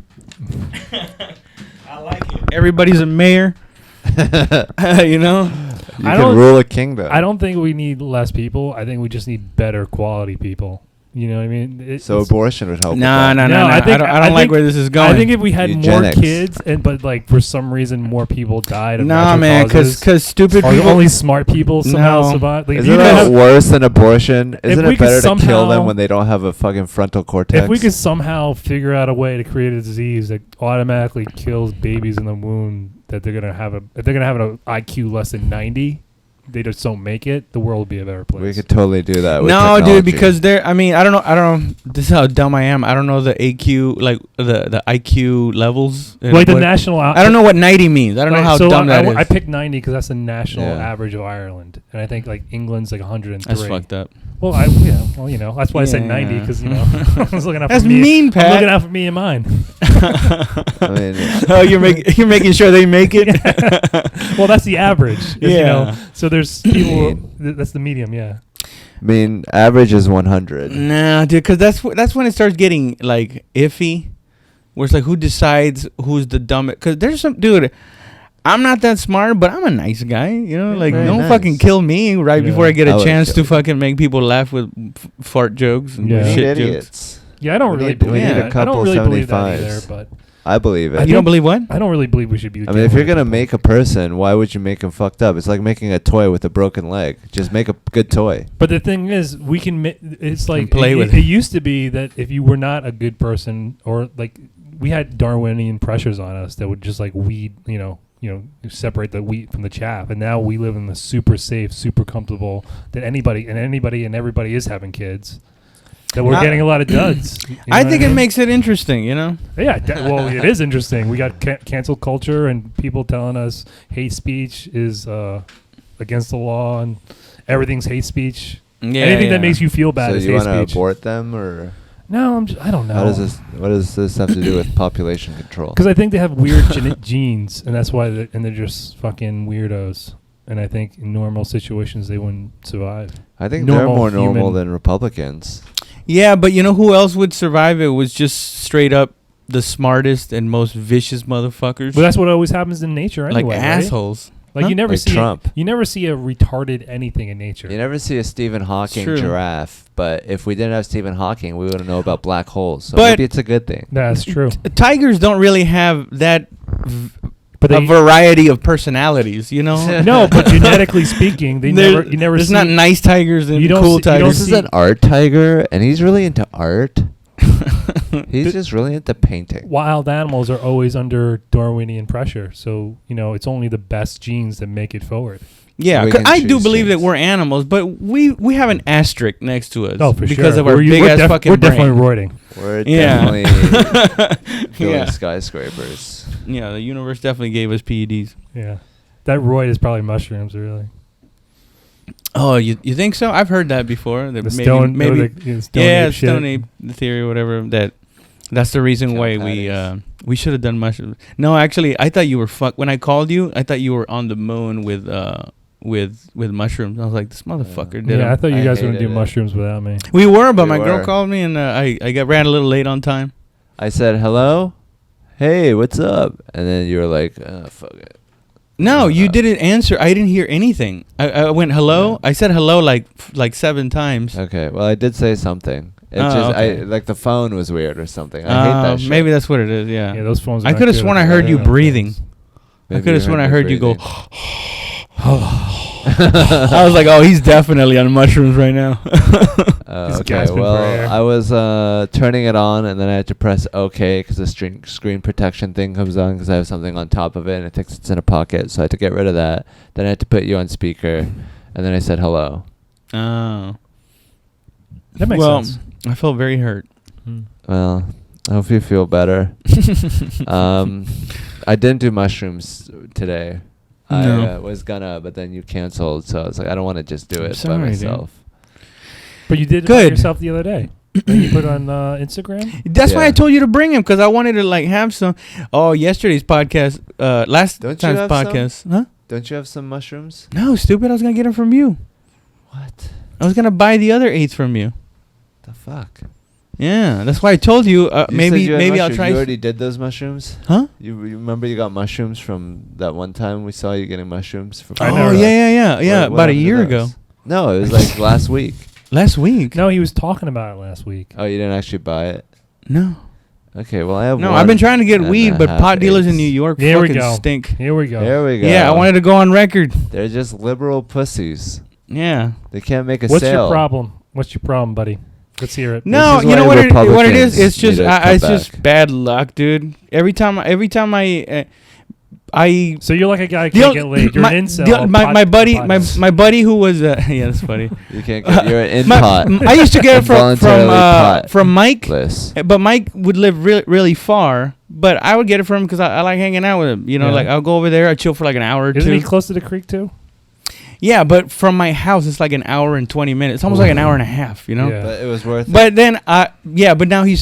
I like it. Everybody's a mayor. You know. You I can don't- rule a kingdom. I don't think we need less people. I think we just need better quality people. You know what I mean? So abortion would help. with Nah, that. nah, No, nah, nah. I think- I don't I like think- where this is going. I think if we had Eugenics. more kids, but like for some reason more people died of Nah, natural man, causes, because stupid or people. only smart people somehow No. survive. Like, if Isn't you that have- worse than abortion? Isn't we it could better to kill somehow- them when they don't have a fucking frontal cortex? if we could somehow figure out a way to create a disease that automatically kills babies in the womb, that they're gonna have an IQ less than 90, they just don't make it, the world would be a better place. We could totally do that. With No, technology. dude, because I mean, I don't know. This is how dumb I am. I don't know the AQ, like the IQ levels. Like the national. I don't know what 90 means. I don't know how dumb that is. I picked 90 because that's the national Yeah. average of Ireland, and I think like England's like 103. That's fucked up. Well, you know, that's why I said 90 because you know I was looking out That's for me. mean, Pat. I'm looking out for me and mine. I mean, Oh, you're making sure they make it. Well, that's the average. Yeah. You know, so there's people. That's the medium. Yeah. I mean, average is 100. Nah, dude, because that's when it starts getting like iffy. Where it's like, who decides who's the dumbest? Because there's some dude. I'm not that smart, but I'm a nice guy. You know, like Very don't nice. fucking kill me right Yeah. before I get I a would chance kill to you. fucking make people laugh with fart jokes and Yeah. shit jokes. Idiots. Yeah, I don't We really need- believe we need a that. I couple don't really believe that 75s. either. But I believe it. You don't believe what? I don't really believe we should be. I mean, if you're gonna make a person, why would you make him fucked up? It's like making a toy with a broken leg. Just make a good toy. But the thing is, we can. It's like play with it. it. It used to be that if you were not a good person, or like we had Darwinian pressures on us that would just like weed, you know, separate the wheat from the chaff. And now we live in the super safe, super comfortable that anybody and everybody is having kids. That we're getting a lot of duds. You know I what think mean? it makes it interesting. You know. Yeah, well, it is interesting. We got cancel culture and people telling us hate speech is against the law and everything's hate speech. Yeah. Anything that makes you feel bad So is you hate want to speech. abort them, or No, I don't know. what does this have to do with population control? Because I think they have weird genes, and that's why they're just fucking weirdos. And I think in normal situations they wouldn't survive. I think normal they're more normal human- than Republicans. Yeah, but you know who else would survive? It was just straight up the smartest and most vicious motherfuckers. But that's what always happens in nature anyway. like right? assholes. Like Huh? you never Like see Trump. You never see a retarded anything in nature. You never see a Stephen Hawking true. giraffe, but if we didn't have Stephen Hawking, we wouldn't know about black holes. So But- maybe it's a good thing. That's true. Tigers don't really have that But a they variety of personalities, you know. no, but genetically speaking, you never There's see not nice tigers and You don't cool see- you don't tigers. This is see- an art tiger, and he's really into art. He's just really into painting. wild animals are always under Darwinian pressure. So, it's only the best genes that make it forward. Yeah, We 'cause can I do choose believe that genes. we're animals, but we have an asterisk next to us. Oh, for because sure. of our We're- big we're ass def- fucking We're brain. definitely roiding. We're Yeah. definitely building Yeah. skyscrapers. Yeah, the universe definitely gave us PEDs. Yeah. That roid is probably mushrooms, really. Oh, you think so? I've heard that before. That The stone, maybe stone yeah, ape shit. stone ape theory or whatever. That's the reason Kill why patties. we should have done mushrooms. No, actually, I thought you were when I called you, I thought you were on the moon with mushrooms. I was like, this motherfucker did Yeah, I them. thought you I guys were going to hated do it. mushrooms without me. We were, but We my girl were. called me and I ran a little late on time. I said, hello? Hey, what's up? And then you were like, fuck it. No, you didn't answer. I didn't hear anything. I went hello. Yeah. I said hello like 7 times. Okay, well, I did say something. It's Oh, just, okay. like the phone was weird or something. I hate that shit. Maybe that's what it is. Yeah. Yeah, those phones. I could have sworn I heard you breathing. Maybe I could have you sworn I me heard you go. breathing. I was like, oh, he's definitely on mushrooms right now. He's Okay, gasping for well, air. I was turning it on, and then I had to press OK because the screen protection thing comes on because I have something on top of it, and it thinks it's in a pocket, so I had to get rid of that. Then I had to put you on speaker, and then I said hello. Oh. That makes sense. I felt very hurt. Well, I hope you feel better. I didn't do mushrooms today. No. I was gonna, but then you canceled, so I was like, I don't want to just do I'm it by sorry, dude. myself. But you did it by Good. yourself the other day. And you put it on Instagram? That's why Yeah. I told you to bring him because I wanted to like have some. Oh, yesterday's podcast, last Don't you time's have podcast, huh? Don't you have some mushrooms? No, stupid. I was gonna get them from you. What I was gonna buy the other 8s from you. the fuck? Yeah, that's why I told you. You said Maybe you had maybe I'll mushrooms. try. You already did those mushrooms. Huh? You remember you got mushrooms from that one time we saw you getting mushrooms from. I Oh never- yeah. What About a happened to year those? ago. No, it was like last week. Last week. No, he was talking about it last week. Oh, you didn't actually buy it? No. Okay, well I have. No, one I've been trying to get and weed, a but half pot dealers in eighths. New York Here we fucking go. stink. Here we go. There we go. Yeah, I wanted to go on record. They're just liberal pussies. Yeah. They can't make a What's sale. your problem? What's your problem, buddy? Let's hear it. No, is you know why what it is? Republicans It's just need to cut it's just back. bad luck, dude. Every time So you're like a guy who can't get laid. You're an incel. My buddy who was yeah, that's funny. You can't get. You're an pot. I used to get it Involuntarily from Mike, potless. but Mike would live really far. But I would get it from him because I like hanging out with him. You know, Yeah. like I'll go over there, I chill for like an hour or Isn't two. he close to the creek too? Yeah, but from my house it's like an hour and 20 minutes. It's almost like an hour and a half. You know. Yeah. But it was worth it. But then but now he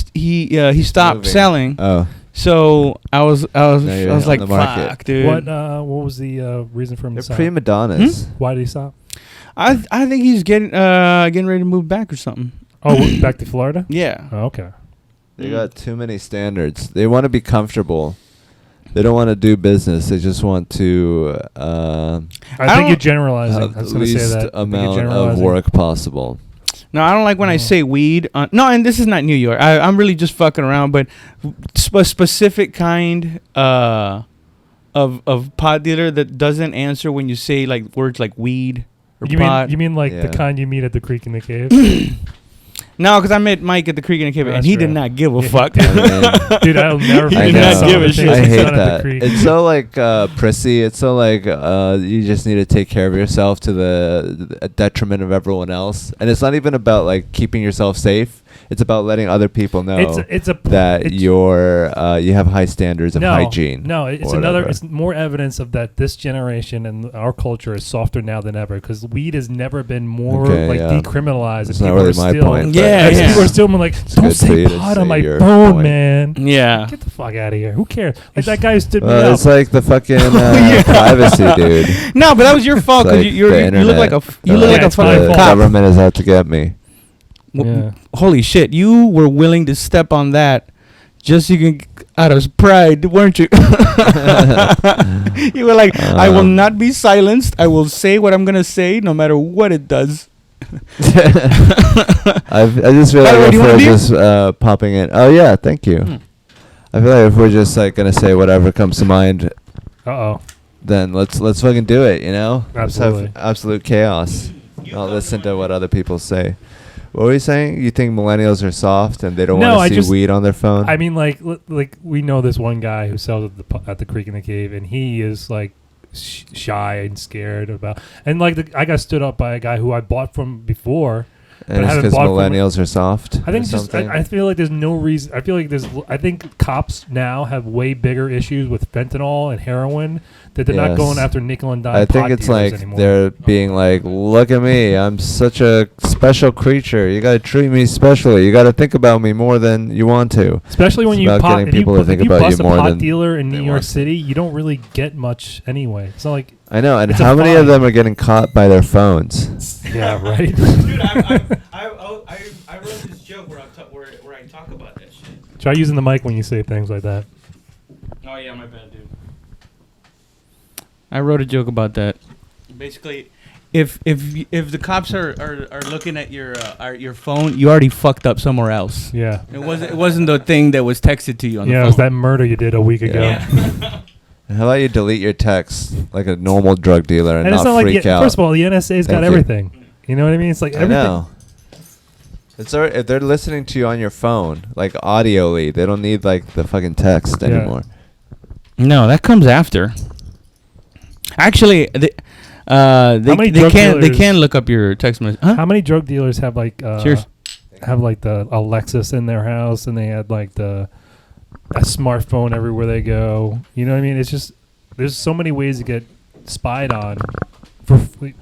stopped Moving. selling. Oh. So I was Now you're like, on the market. fuck, dude. What was the reason for him They're to stop? prima donnas. Why did he stop? I think he's getting ready to move back or something. Oh, back to Florida? Yeah. Oh, okay. They got too many standards. They want to be comfortable. They don't want to do business. They just want to I think you're generalizing. have I was the going to say least that. I think you're amount of generalizing. work possible. No, I don't like when I say weed. No, and this is not New York. I'm really just fucking around, but a specific kind of pot dealer that doesn't answer when you say like words like weed or pot. You mean like Yeah. the kind you meet at the creek in the cave? No, because I met Mike at the Creek in the Cave, Oh, and that's he did right. not give a Yeah. fuck. Dude, I'll never He forget did not some give of a the shit. things I he's hate done at the that. creek. It's so like prissy. It's so like you just need to take care of yourself to the detriment of everyone else. And it's not even about like keeping yourself safe. It's about letting other people know that you have high standards of hygiene. No, it's or another. whatever. It's more evidence of that this generation and our culture is softer now than ever because weed has never been more decriminalized. It's and not people really are my still, point. Yeah, but yeah. People are still like, It's don't good for say you to pot say on my your phone, point. man. Yeah. Get the fuck out of here. Who cares? Like that guy who stood me Well, up. it's like the fucking privacy, dude. No, but that was your fault It's because like you the look like a internet. you look like a it's my fucking The fault. cop. government is out to get me. Yeah. Holy shit! You were willing to step on that just so you can out of pride, weren't you? You were like, I will not be silenced. I will say what I'm gonna say, no matter what it does. I just feel By the way, like do if you wanna we're beer? just popping in. Oh yeah, thank you. I feel like if we're just like gonna say whatever comes to mind, Uh-oh. then let's fucking do it. You know, Let's Absolutely. have absolute chaos. I'll listen to what other people say. What were you saying? You think millennials are soft and they don't No, I want to see just- weed on their phone? I mean, like we know this one guy who sells at the creek in the cave, and he is like shy and scared about. And like I got stood up by a guy who I bought from before. and I it's haven't because bought from- millennials are soft. I think or just something? I feel like there's no reason. I think cops now have way bigger issues with fentanyl and heroin that they're not Yes. going after nickel and dime. I think pot it's dealers like anymore. they're being like, look at me, I'm such a special creature. You got to treat me specially. You got to think about me more than you want to. Especially when It's you about pot, getting if you, people to if think you about bust you a more pot than dealer in they New York want. City, you don't really get much anyway. It's not like I know, and It's a how many of fine. them are getting caught by their phones? yeah, right. Dude, I wrote this joke where I talk about that shit. Try using the mic when you say things like that. Oh yeah, my bad, dude. I wrote a joke about that. Basically, if the cops are looking at your phone, you already fucked up somewhere else. Yeah. It wasn't the thing that was texted to you on Yeah, the it phone. was that murder you did a week ago. Yeah. How about you delete your texts like a normal drug dealer and, And it's not not like freak out? first of all, the NSA's got Thank you. everything. You know what I mean? It's like I everything. know. It's if they're listening to you on your phone, like audioly, they don't need like the fucking text Yeah. anymore. No, that comes after. Actually, they many drug they dealers- can look up your text message. Huh? How many drug dealers have like Cheers. have like the Alexis in their house and they had like a smartphone everywhere they go? You know what I mean? It's just there's so many ways to get spied on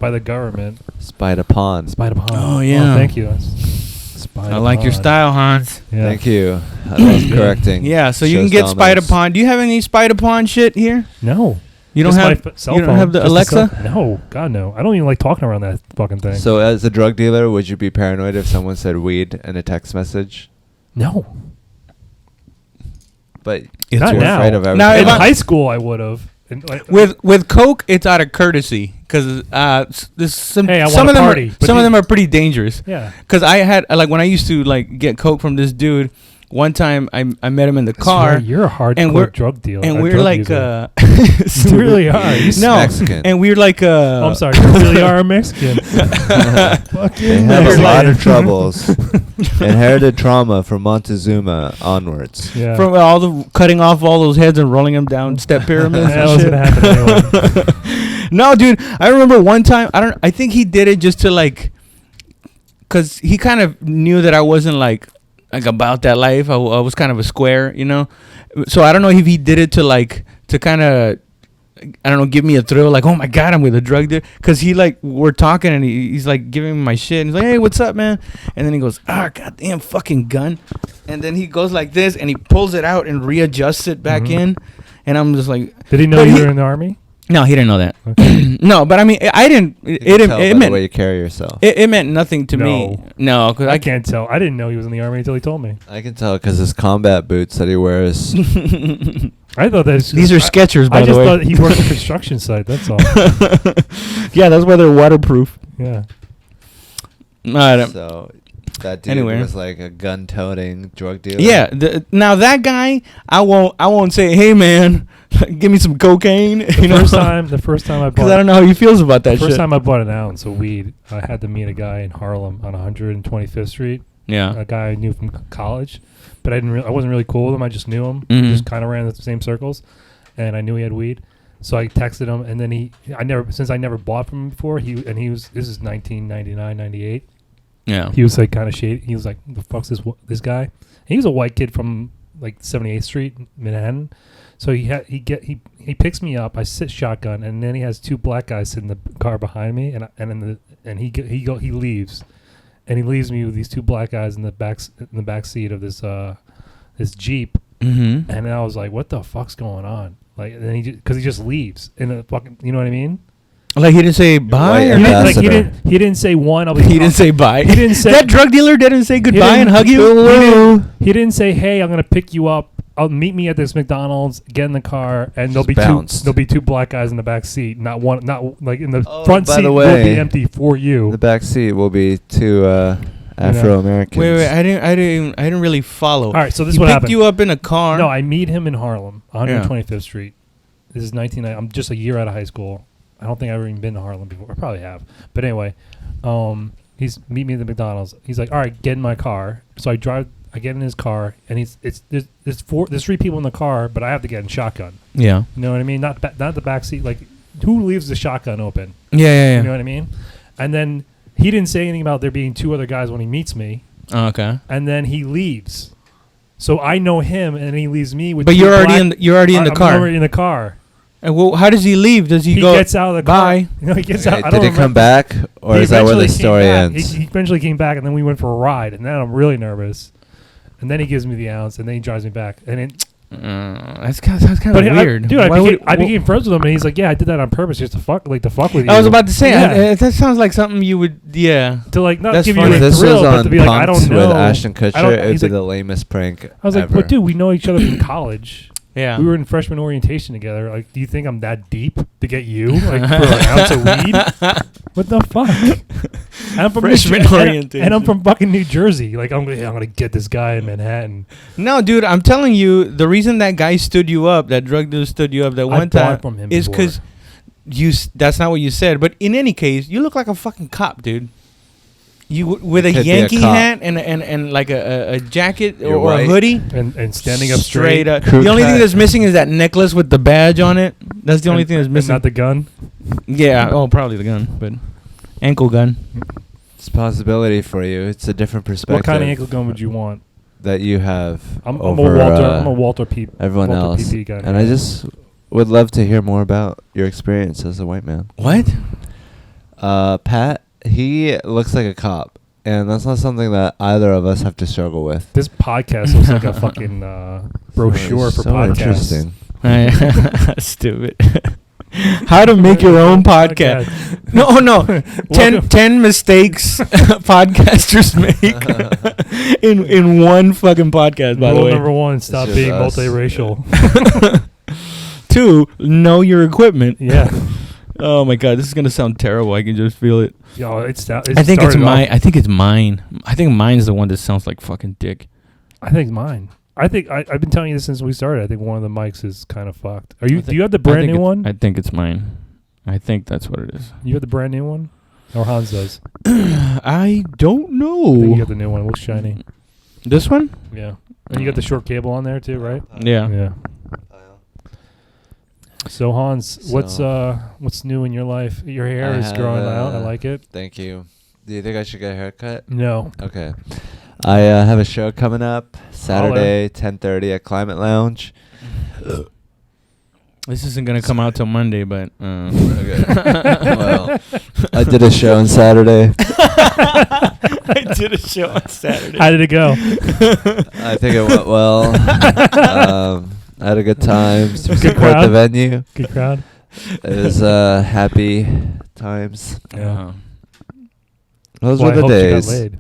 by the government. Spied upon. Spied upon. Oh, yeah. thank you. Spied I like your upon. style, Hans. Yeah. Thank you. I love correcting. Yeah, so you Shows can get spied dominance. upon. Do you have any spied upon shit here? No. You don't Just my have cell you don't phone. have the Just Alexa? cell- no, God no. I don't even like talking around that fucking thing. So as a drug dealer, would you be paranoid if someone said weed in a text message? no. But It's Not you're now. afraid of everything. Now, In if I- high school, I would have. With Coke, it's out of courtesy because there's some Hey, I some wanna of them party, are but some of you- them are pretty dangerous. Yeah. Because I had like when I used to like get Coke from this dude, one time I met him in the I car. swear, you're a hardcore drug dealer. And a we're drug like, user. You really are. no, Mexican. and we're like, I'm sorry, you really are a Mexican. Fuck They you, have a Mexican. lot of troubles. Inherited trauma from Montezuma onwards. Yeah. from all the cutting off all those heads and rolling them down step pyramids. That and was shit. gonna happen anyway. No, dude, I remember one time. I think he did it just to like, cause he kind of knew that I wasn't like about that life. I was kind of a square, you know. So I don't know if he did it to kind of, I don't know, give me a thrill, like, oh my god, I'm with a drug dealer. Cause he like, we're talking and he's like giving me my shit. And he's like, hey, what's up, man? And then he goes, goddamn fucking gun. And then he goes like this and he pulls it out and readjusts it back in. And I'm just like, Did he know But you he- were in the army? no, he didn't know that. Okay. No, but I mean, I didn't. You It can tell by the meant way you carry yourself. it meant nothing to me. No. No, because I can't tell. I didn't know he was in the army until he told me. I can tell because his combat boots that he wears. I thought that These are Skechers, by I the just way. thought he worked a construction site. That's all. Yeah, that's why they're waterproof. Yeah. I don't- So that dude Anyway. was like a gun-toting drug dealer. Yeah, now that guy, I won't say, hey man, give me some cocaine. The first time I because I bought don't know how he feels about that first shit. time I bought an ounce of weed, I had to meet a guy in Harlem on 125th Street. Yeah. A guy I knew from college, but I wasn't really cool with him. I just knew him. Mhm. Just kind of ran in the same circles, and I knew he had weed. So I texted him, and then since I never bought from him before, this is 1999, 98. Yeah. He was like kind of shady. He was like, "The fuck's this guy?" And he was a white kid from like 78th Street, Manhattan. So he picks me up. I sit shotgun, and then he has two black guys sitting in the car behind me, he leaves, and he leaves me with these two black guys in the back seat of this Jeep. Mm-hmm. And then I was like, "What the fuck's going on?" Like, and then because he just leaves in a fucking, you know what I mean? Like he didn't say bye. white Or He didn't, nothing? he didn't say one. He didn't say bye. He didn't say that drug dealer didn't say goodbye and hug you. He didn't say, "Hey, I'm gonna pick you up. I'll meet me at this McDonald's. Get in the car, and there'll be two black guys in the back seat. Not one. Not like in the front by seat the will way, be empty for you." The back seat will be two Afro-Americans. Wait, I didn't really follow. All right, so this he is what picked happened. you up in a car. No, I meet him in Harlem, 125th Street. This is 1990. I'm just a year out of high school. I don't think I've even been to Harlem before. I probably have. But anyway, he's meet me at the McDonald's. He's like, "All right, get in my car." So I get in his car, and there's three people in the car, but I have to get in shotgun. Yeah. You know what I mean? Not the back seat. Like, who leaves the shotgun open? Yeah. You know what I mean? And then he didn't say anything about there being two other guys when he meets me. Oh, okay. And then he leaves. So I know him, and he leaves me with. But two you're already black- in the I'm car. already in the car. And well, how does he leave? Does he go? Gets out of the car. Bye. You know, he gets Okay, out. I did don't he come remember. back, or He is that where the eventually came story back. ends? He eventually came back, and then we went for a ride, and then I'm really nervous. And then he gives me the ounce, and then he drives me back. And it, That's kind of weird. I became friends with him, and he's like, "Yeah, I did that on purpose, just to fuck with you." I was about to say Yeah. that sounds like something you would. Yeah. to like not That's give funny. you If a this thrill, was but on to be like, "I Punks don't know." with Ashton I don't- Kutcher, it would he's be like- the lamest prank I was like, ever. "But dude, we know each other from college. Yeah. We were in freshman orientation together. Like, do you think I'm that deep to get you like for an ounce of weed? What the fuck? And I'm from Freshman New Jer- orientation. and I'm from fucking New Jersey. Like, I'm gonna get this guy in Manhattan. No, dude, I'm telling you, the reason that guy stood you up, that drug dealer stood you up that I one time, bought from him is before. because that's not what you said. But in any case, you look like a fucking cop, dude. You with a could be a Yankee cop. hat and like a jacket You're or a right. hoodie. and standing up Straight straight. up. Crew The only thing cut. that's missing is that necklace with the badge on it. That's the only thing that's and missing. not the gun. Yeah. Oh, probably the gun, but ankle gun. It's a possibility for you. It's a different perspective What kind of ankle gun would you want? that you have I'm over a Walter P. everyone Walter else. PP guy. And I just would love to hear more about your experience as a white man. What? Pat, he looks like a cop, and that's not something that either of us have to struggle with. This podcast looks like a fucking brochure for so podcasts. interesting. Stupid. How to make your own podcast. No. 10 mistakes podcasters make in one fucking podcast, by the Rule way. number 1: stop just being us. multiracial. 2, know your equipment. Yeah. Oh my god, this is gonna sound terrible. I can just feel it. Yo, I think it's mine. I think mine's the one that sounds like fucking dick. I think mine. I think I've been telling you this since we started. I think one of the mics is kind of fucked. Do you have the brand new one? I think it's mine. I think that's what it is. You have the brand new one? Or Hans does? I don't know. I think you got the new one. It looks shiny. This one? Yeah. And you got the short cable on there too, right? Yeah. Yeah. So Hans, what's new in your life? Your hair is growing out. I like it. Thank you. Do you think I should get a haircut? No. Okay. I have a show coming up Saturday, 10:30 at Climate Lounge. This isn't gonna come out till Monday, but Okay. Well, I did a show on Saturday. I did a show on Saturday. How did it go? I think it went well. I had a good time. Support crowd? the venue. Good crowd. It was happy times. Yeah. Those Well, were the I hope you got days. laid.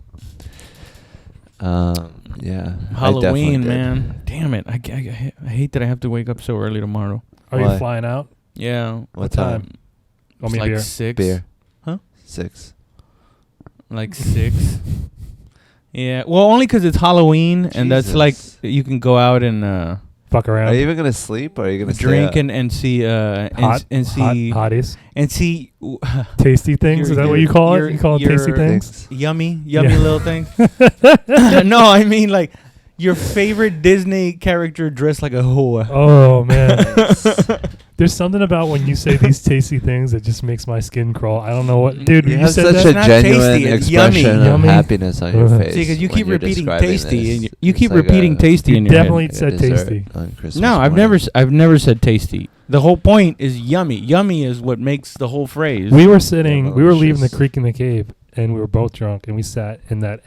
Yeah. I Halloween, definitely did. man. Damn it! I hate that I have to wake up so early tomorrow. Are Why? you flying out? Yeah. What time? Oh, It's me like beer. 6. Beer. Huh? 6. Like 6. Yeah. Well, only because it's Halloween, and that's like you can go out and Fuck around. Are you even gonna sleep, or are you gonna drink stay up? and see and see hotties. and see Tasty things. Is that what you call it? You call it tasty things? yummy Yeah. little things. No, I mean like your favorite Disney character dressed like a whore. Oh man. There's something about when you say these tasty things that just makes my skin crawl. I don't know what, dude. You You have said such that. a It's not genuine tasty, it's expression yummy. of Yummy. happiness on your Uh-huh. face. See, because you when keep you're repeating describing tasty, this. and you It's keep like repeating a- tasty in You your definitely head. said a dessert tasty. on Christmas No, morning. I've never said tasty. The whole point is yummy. Yummy is what makes the whole phrase. We were sitting. Yeah, We were leaving the delicious. creek in the cave, and we were both drunk, and we sat in that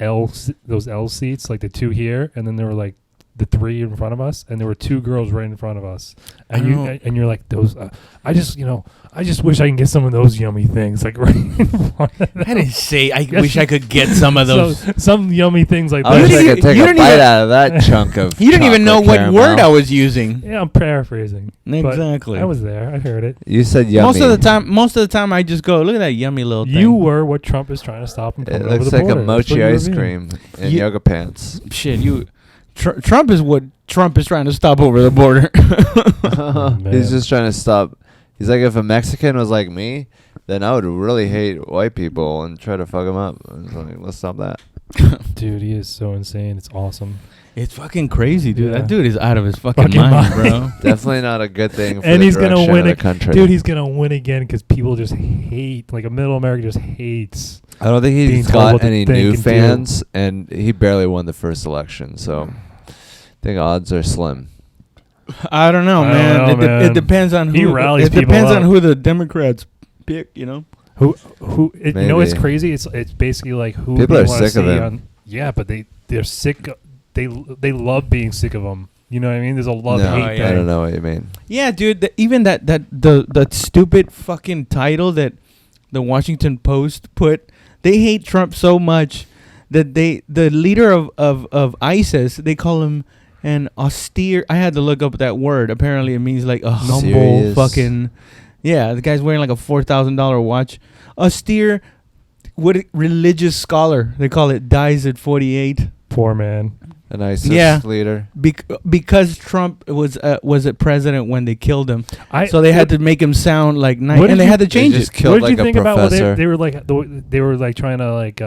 those L seats, like the two here, and then there were like the three in front of us, and there were two girls right in front of us, and and you're like those. I just wish I can get some of those yummy things, like right in front of them. I didn't say I Yes, wish I could get some of those. So, some yummy things like I that. wish I didn't could take you a didn't bite even- out of that chunk of. You didn't even know chocolate what caramel. word I was using. Yeah, I'm paraphrasing. Exactly. I was there. I heard it. You said yummy. Most of the time, I just go, look at that yummy little thing. You were what Trump is trying to stop him from It over looks the like a border. That's what mochi you were ice being. cream in You- yoga pants. Shit, Trump is what Trump is trying to stop over the border. man. He's just trying to stop. He's like, if a Mexican was like me, then I would really hate white people and try to fuck them up. I was like, let's stop that. Dude, he is so insane. It's awesome. It's fucking crazy, dude. Yeah. That dude is out of his fucking Fucking mind, mind. bro. Definitely not a good thing for And the he's gonna direction win of it. the country. Dude, he's going to win again because people just hate, like, middle America just hates. I don't think being he's told got what to any think new and do. fans, and he barely won the first election, so I think odds are slim. I don't know, I don't man. know, man. It depends on who. He rallies it depends people on up. who the Democrats pick. You know. You know what's Maybe. crazy? It's basically like who People they are wanna sick of see him. on- yeah, but they're sick. They love being sick of him. You know what I mean? There's a love No, hate yeah. I thing. don't know what you mean. Yeah, dude. Even the stupid fucking title that the Washington Post put. They hate Trump so much that the leader of ISIS, they call him an austere. I had to look up that word. Apparently, it means like a humble Serious. fucking. Yeah, the guy's wearing like a $4,000 watch. Austere, religious scholar. They call it. Dies at 48. Poor man. An ISIS Yeah. leader. Because Trump was a president when they killed him, I so they had to make him sound like nice, What and did they you- had to They change just it. killed What did like you think a about what professor. they were like? They were like trying to like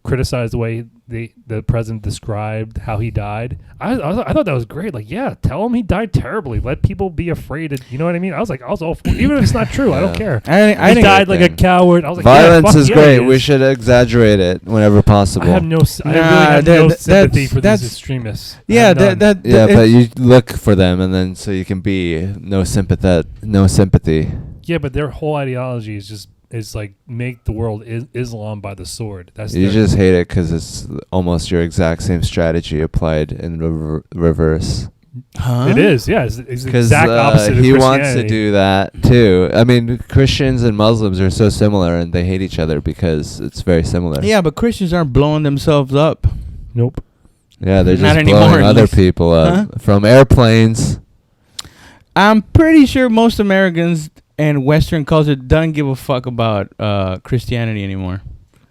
criticize the way the president described how he died. I thought that was great. Like, yeah, tell him he died terribly. Let people be afraid. You know what I mean? I was all for, even if it's not true, I don't care. I He think died like a thing. coward. I was like, Violence yeah, fuck is yeah, great. he We is. should exaggerate it whenever possible. I have no. I really Nah, have no that- sympathy for that's- these extremists. I Yeah, have none. Yeah, but you look for them, and then so you can be no sympathy. Yeah, but their whole ideology is like make the world Islam by the sword. That's You their- just hate it because it's almost your exact same strategy applied in reverse. Huh? It is. Yeah, it's the Because exact opposite. he of wants to Christianity. do that too. I mean, Christians and Muslims are so similar, and they hate each other because it's very similar. Yeah, but Christians aren't blowing themselves up. Nope. Yeah, they're Not just anymore, blowing at other least. people up Huh? from airplanes. I'm pretty sure most Americans and Western culture don't give a fuck about Christianity anymore.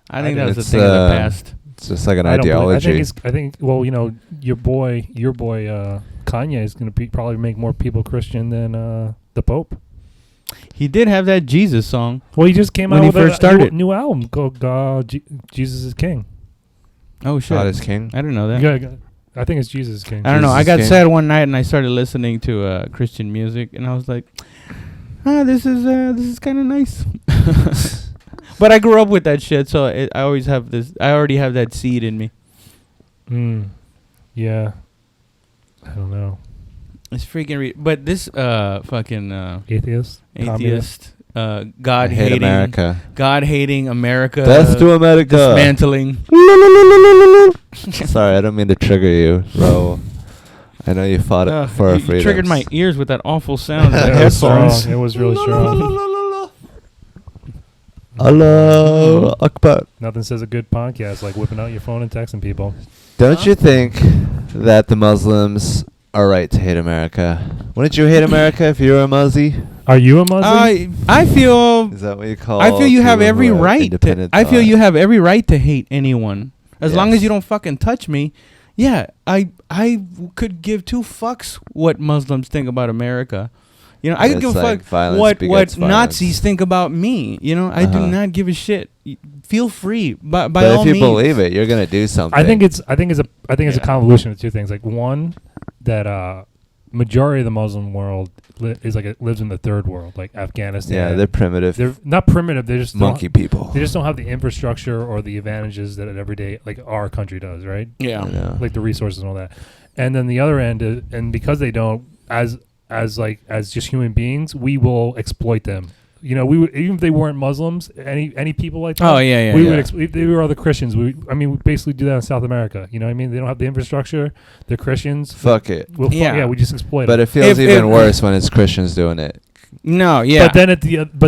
I think that was a it's, thing of the past. It's just like an I don't believe- ideology. I think. Well, you know, your boy, Kanye is going to probably make more people Christian than the Pope. He did have that Jesus song. Well, he just came When out he with first a started. new album called Jesus is King. Oh shit! God is king. I didn't know that. Yeah, I think it's Jesus is King. I don't know. Jesus I got King. sad one night and I started listening to Christian music, and I was like, this is kind of nice. But I grew up with that shit, so I always have this. I already have that seed in me. Yeah. I don't know. It's freaking. But this fucking Atheist. atheist, I God hate hating America. God hating America. Death to America. Dismantling. Sorry, I don't mean to trigger you, Raul. I know you fought it for our you freedoms. triggered my ears with that awful sound. Yeah, of it was strong. headphones. It was really strong. Allah Akbar. Nothing says a good podcast like whipping out your phone and texting people. Don't you think that the Muslims are right to hate America? Wouldn't you hate America if you were a Muzzy? Are you a Muslim? I feel. Is that what you call? I feel you have people every who have right. independent I feel thought? you have every right to hate anyone, as long as Yes. you don't fucking touch me. Yeah, I could give two fucks what Muslims think about America. You know, I could It's give a like fuck violence what begets violence. Nazis think about me. You know, I do Uh-huh. not give a shit. Feel free, by But all if you means. believe it, you're gonna do something. I think it's a Yeah. convolution of two things. Like one, that majority of the Muslim world lives in the third world, like Afghanistan. Yeah, they're primitive. They're not primitive. They just monkey people. They just don't have the infrastructure or the advantages that an everyday like our country does, right? Yeah. You know? Like the resources and all that. And then the other end is, and because they don't, as just human beings, we will exploit them. You know, we would, even if they weren't Muslims, any people like that. Oh yeah, yeah. We yeah. would if they were other Christians. We basically do that in South America. You know what I mean? They don't have the infrastructure. They're Christians. Fuck it. Yeah. We just exploit But them. it feels If- even if- worse when it's Christians doing it. No, yeah. But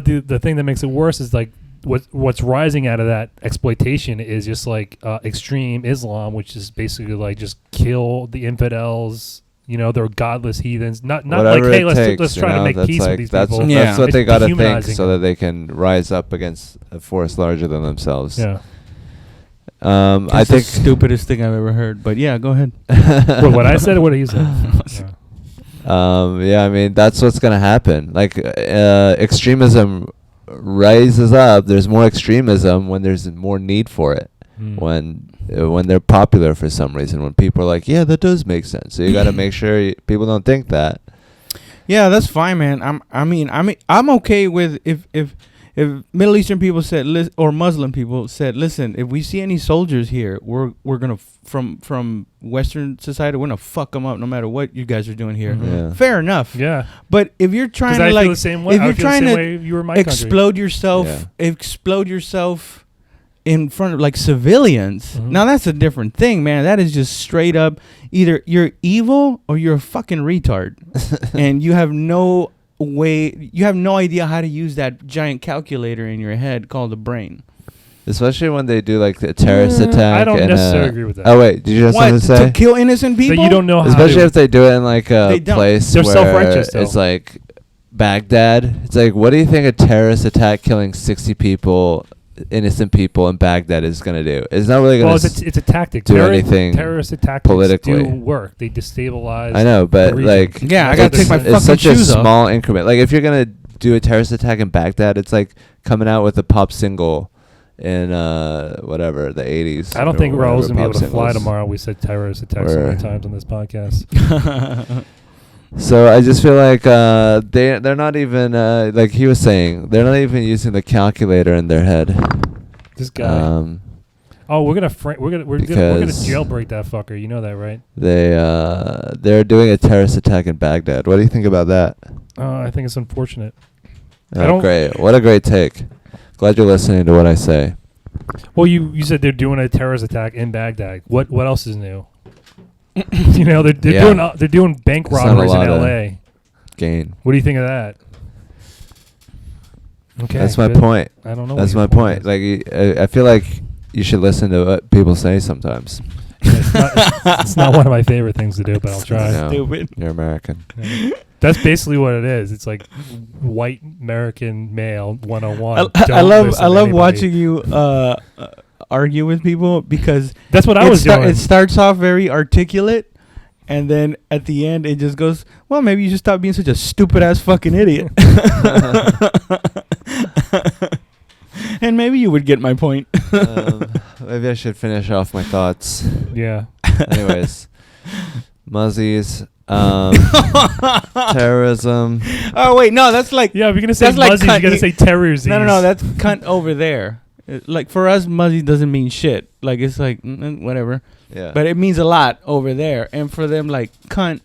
then the thing that makes it worse is like what's rising out of that exploitation is just like extreme Islam, which is basically like just kill the infidels. You know, they're godless heathens. Not Whatever like, hey, it takes, let's you try to know, make that's peace like, with these that's, people. Yeah. That's what It's they gotta think dehumanizing so them. that they can rise up against a force larger than themselves. Yeah. I That's think the stupidest thing I've ever heard. But yeah, go ahead. What I said or what he said? Yeah. yeah, I mean that's what's gonna happen. Like extremism rises up. There's more extremism when there's more need for it. When they're popular for some reason. When people are like, yeah, that does make sense. So you got to make sure people don't think that. Yeah, that's fine, man. I'm okay with if Middle Eastern people said or Muslim people said, listen, if we see any soldiers here, we're gonna from Western society, we're gonna fuck them up no matter what you guys are doing here. Mhm. Yeah. Fair enough. Yeah. But if you're trying Because to I feel like, the same way. if I you're feel the trying same to way you were in my explode yourself in front of like civilians. Mhm. Now that's a different thing, man. That is just straight up either you're evil or you're a fucking retard, and you have no idea how to use that giant calculator in your head called the brain. Especially when they do like the terrorist attack. I don't and, necessarily agree with that. Oh wait, did you have something to say? To kill innocent people? That you don't know how Especially to. if they do it in like a They don't. place They're where self-righteous, though. it's like Baghdad. It's like, what do you think a terrorist attack killing 60 people, innocent people in Baghdad is gonna do? It's not really gonna. Well, it's a tactic. do anything Terrorist tactics politically. do work. They destabilize. I know, the but region. like, Yeah, I That's gotta take what my they're it's fucking such a shoes off. small increment. Like, if you're gonna do a terrorist attack in Baghdad, it's like coming out with a pop single in whatever the 80s. I don't or think whatever Raul's gonna be able to pop fly singles. tomorrow. We said terrorist attacks so Or- many times on this podcast. So I just feel like they're not even like he was saying, they're not even using the calculator in their head. This guy. Oh, we're gonna because- jailbreak that fucker. You know that, right? They're doing a terrorist attack in Baghdad. What do you think about that? I think it's unfortunate. I Oh, don't- great! What a great take. Glad you're listening to what I say. Well, you said they're doing a terrorist attack in Baghdad. What else is new? You know, they're Yeah. doing bank It's not a robberies in lot of L.A. Gain. What do you think of that? Okay, That's my good. point. I don't know. That's what my your point. is. Like I feel like you should listen to what people say sometimes. It's not one of my favorite things to do, but I'll try. No, Stupid. you're American. Yeah. That's basically what it is. It's like white American male 101. I Don't love listen to anybody. watching you argue with people because That's what I was doing. It starts off very articulate, and then at the end it just goes, well, maybe you should stop being such a stupid ass fucking idiot. And maybe you would get my point. Maybe I should finish off my thoughts. Yeah. Anyways, muzzies, terrorism. Oh wait, no, that's like Yeah, if you're gonna say That's like muzzies, cunt- you gotta say terrorism. no, that's cunt over there. Like for us, muzzy doesn't mean shit. Like it's like whatever, Yeah. but it means a lot over there. And for them, like cunt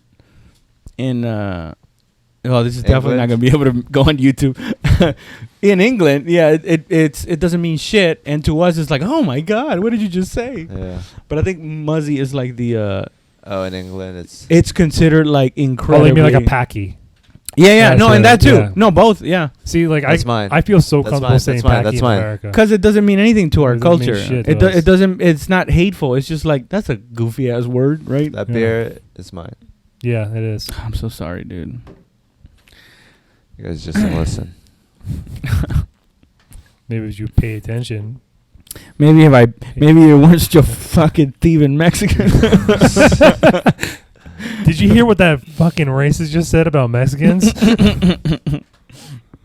in oh, this is definitely not gonna be able to go on YouTube. In England, yeah, it doesn't mean shit, and to us, it's like, oh my god, what did you just say? Yeah. But I think muzzy is like the Oh, in England, it's considered like Oh, incredibly. they mean like a packy. Yeah, That's no, and it, that too. yeah. No, both, yeah. See, like That's mine. I feel so That's comfortable mine, saying that's mine, packy that's in mine. America. Because it doesn't mean anything to our It doesn't mean culture. shit It to us. it doesn't. It's not hateful. It's just like that's a goofy ass word, right? that Yeah. beer is mine. Yeah, it is. I'm so sorry, dude. You guys just don't listen. Maybe if you pay attention. Maybe it weren't such a fucking thieving Mexican. Did you hear what that fucking racist just said about Mexicans?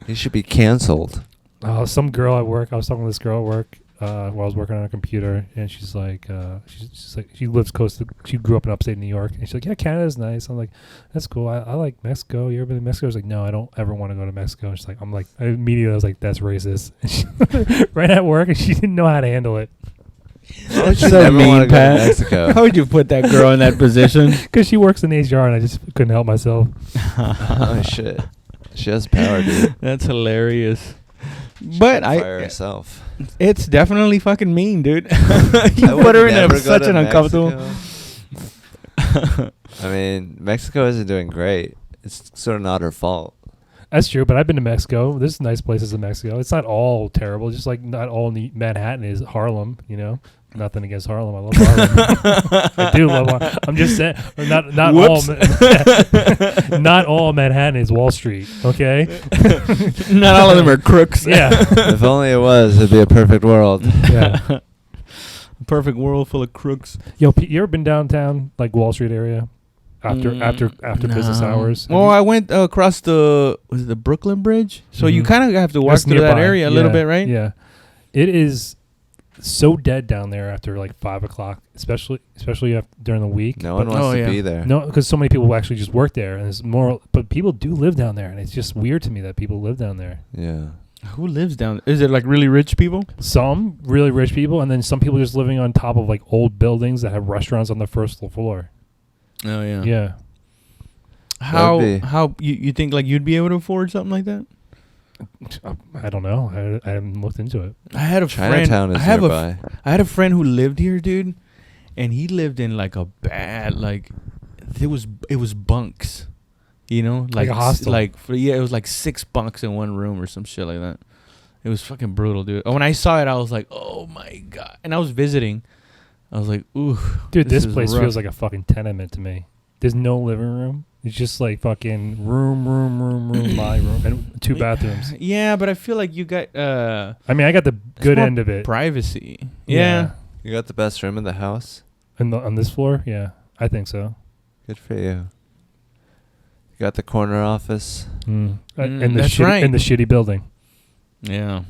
He should be canceled. Oh, some girl at work. I was talking to this girl at work while I was working on a computer, and she's like, she's like, she lives close to. She grew up in upstate New York, and she's like, yeah, Canada's nice. I'm like, that's cool. I like Mexico. You ever been to Mexico? I was like, no, I don't ever want to go to Mexico. And she's like, I'm like, immediately I was like, that's racist. And she, right at work, and she didn't know how to handle it That's Should so never wanna mean, go to Pat. Mexico. How would you put that girl in that position? because she works in HR, and I just couldn't help myself. Oh shit. She has power, dude. That's hilarious. She But can fire herself. it's definitely fucking mean, dude. You I would put her in never go such to an uncomfortable. Mexico. I mean, Mexico isn't doing great. It's sort of not her fault. That's true, but I've been to Mexico. There's nice places in Mexico. It's not all terrible. Just like not all Manhattan is Harlem, you know? Nothing against Harlem. I love Harlem. I do love Harlem. I'm just saying, not all, not all Manhattan is Wall Street, okay? Not all of them are crooks. Yeah. If only it was, it'd be a perfect world. Yeah. A perfect world full of crooks. Yo, Pete, you ever been downtown, like Wall Street area? After business hours? Well, I went across the Brooklyn Bridge, so you Mhm. kind of have to walk That's through that nearby. area a little bit, right? Yeah. It is so dead down there after like 5 o'clock, especially during the week. No one But wants to be there. no, because so many people actually just work there, and it's more. But people do live down there, and it's just weird to me that people live down there. Yeah. Who lives down? Is it like really rich people? Some really rich people, and then some people just living on top of like old buildings that have restaurants on the first floor. Oh yeah. Yeah. How That'd be- you think like you'd be able to afford something like that? I don't know. I haven't looked into it. I had a Chinatown friend. is nearby. I had a friend who lived here, dude, and he lived in like a bad it was bunks, you know, Like a hostel. it was like 6 bunks in one room or some shit like that. It was fucking brutal, dude. When I saw it, I was like, oh my god. And I was visiting. I was like, ooh, Dude, this is place rough. feels like a fucking tenement to me. There's no living room. It's just like fucking room, my room, and 2 bathrooms. Yeah, but I feel like you got I mean, I got the good more end of it. privacy. Yeah. You got the best room in the house? On this floor, yeah, I think so. Good for you. You got the corner office? And that's right. In the shitty building. Yeah.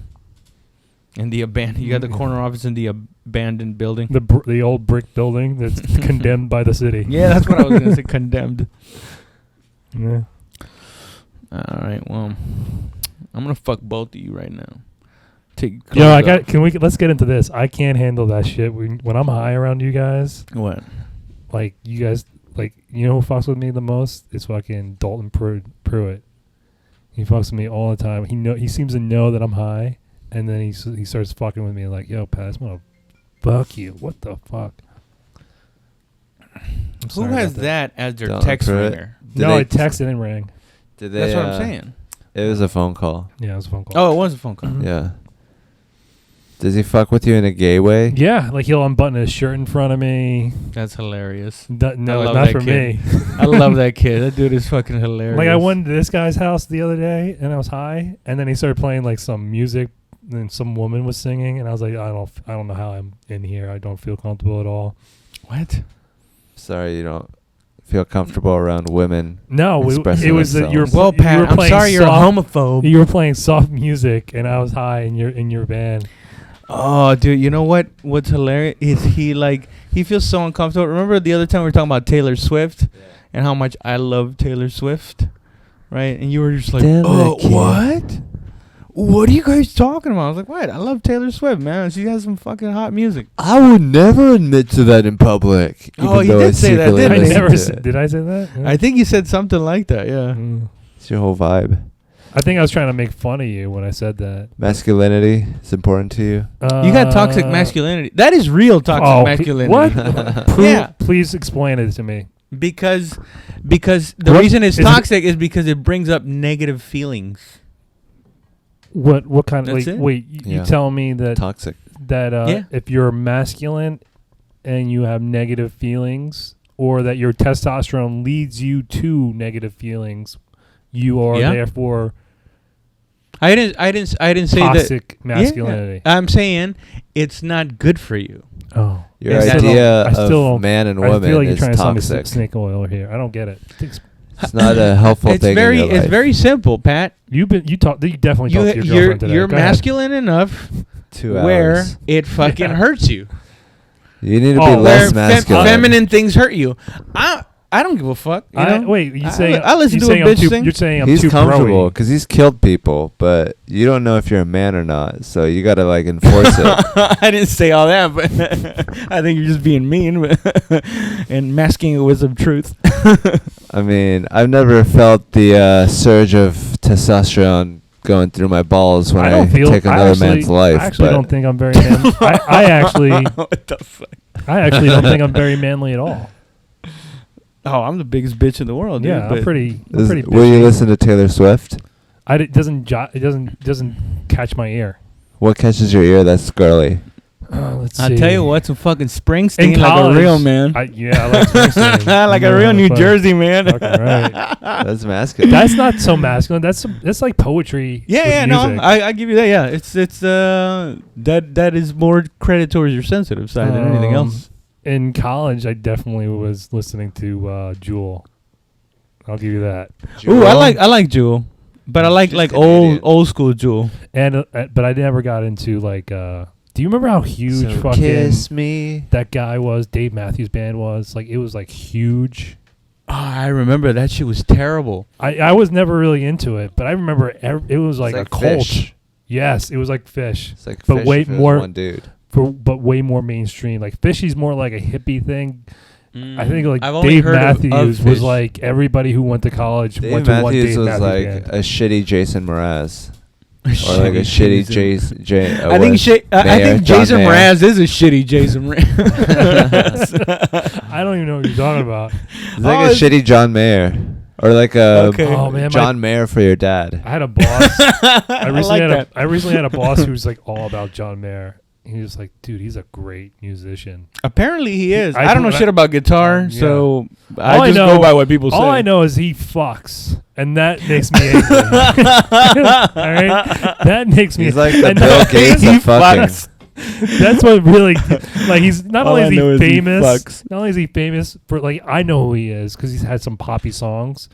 And you got the corner office in the abandoned building. The old brick building that's condemned by the city. Yeah, that's what I was gonna say. Condemned. Yeah. All right. Well, I'm gonna fuck both of you right now. Let's get into this. I can't handle that shit. When I'm high around you guys, What? like you guys, like you know who fucks with me the most? It's fucking Dalton Pruitt. He fucks with me all the time. He seems to know that I'm high, and then he starts fucking with me like, "Yo, Pat, I just want to fuck you." What the fuck? Who has that as their Don't text Pruitt. ringer? No, I texted and rang. Did they? That's what I'm saying. It was a phone call. Yeah, it was a phone call. Oh, it was a phone call. Mhm. Yeah. Does he fuck with you in a gay way? Yeah, like he'll unbutton his shirt in front of me. That's hilarious. No, love not that for kid. me. I love that kid. That dude is fucking hilarious. Like I went to this guy's house the other day and I was high, and then he started playing like some music, and some woman was singing, and I was like, I don't know how I'm in here. I don't feel comfortable at all. What? Sorry, you don't feel comfortable around women. No, it was that you were. Well, Pat, you were I'm playing sorry you're a soft- homophobe. You were playing soft music, and I was high in your band. Oh, dude, you know what? What's hilarious is he feels so uncomfortable. Remember the other time we were talking about Taylor Swift and how much I love Taylor Swift, right? And you were just like, oh, what? What are you guys talking about? I was like, what? I love Taylor Swift, man. She has some fucking hot music. I would never admit to that in public. Oh, you did say that, didn't you? Did I say that? Yeah. I think you said something like that, yeah. It's your whole vibe. I think I was trying to make fun of you when I said that. Masculinity is important to you. You got toxic masculinity. That is real toxic masculinity. What? Yeah. Please explain it to me. Because the reason it's toxic is because it brings up negative feelings. What kind of That's it? wait? You tell me that Toxic. that if you're masculine and you have negative feelings, or that your testosterone leads you to negative feelings, you are therefore. I didn't say that. Toxic masculinity. Yeah, I'm saying it's not good for you. Oh, Your I idea still of man and I woman feel like you're is trying to sell me toxic. snake oil here. I don't get it. It's not a helpful thing in your life. It's very simple, Pat. You definitely talked to your girlfriend today. You're Go ahead. masculine enough 2 where hours. it fucking hurts you. You need to be Oh, less Where masculine. feminine things hurt you. I don't give a fuck. You know? Wait, you saying I listen you to a saying bitch I'm sing? You're saying I'm He's too comfortable pro-y. because he's killed people, but you don't know if you're a man or not. So you got to like enforce it. I didn't say all that, but I think you're just being mean and masking it with some truth. I mean, I've never felt the surge of testosterone going through my balls when I take another man's life. I actually but don't think I'm very manly. I actually What the fuck? I actually don't think I'm very manly at all. Oh, I'm the biggest bitch in the world, dude. Yeah, I'm pretty will you bitchy. listen to Taylor Swift? It doesn't catch my ear. What catches your ear that's girly? Let's see. I'll tell you what, some fucking Springsteen In like college, a real man. I like Springsteen. Like a real New Jersey man. Fucking right. That's masculine. That's not so masculine. That's like poetry. Yeah, with no, music. I give you that. Yeah, it's that is more credit towards your sensitive side than anything else. In college, I definitely was listening to Jewel. I'll give you that. Ooh, I like Jewel, but I like She's old school Jewel. And but I never got into like. Do you remember how huge So fucking kiss me. that guy was? Dave Matthews Band was like, it was like huge. Oh, I remember that shit was terrible. I was never really into it, but I remember it was like It's a cult. Fish. Yes, it was like Fish, It's like but Fish way if it was more one dude. but way more mainstream. Like Fishy's more like a hippie thing. I think like I've only Dave heard of Matthews Fish. was like everybody who went to college Dave went to one Matthews Dave was Matthews like band. a shitty Jason Mraz. Or like a shitty Jason. I think Jason Mraz is a shitty Jason Mraz. I don't even know what you're talking about. It's like a shitty John Mayer. Or like a Oh, man, John Mayer for your dad. I had a boss. I like recently had a boss who was like all about John Mayer. He was like, dude, he's a great musician. Apparently he is. I I don't know do- shit about guitar, yeah. so All I just go by what people say. All I know is he fucks, and that makes me angry. All right, that makes me. He's like the and Bill Gates of fucking. That's what really, like, he's not All only I is know he is he famous, fucks. not only is he famous for, like, I know who he is because he's had some poppy songs,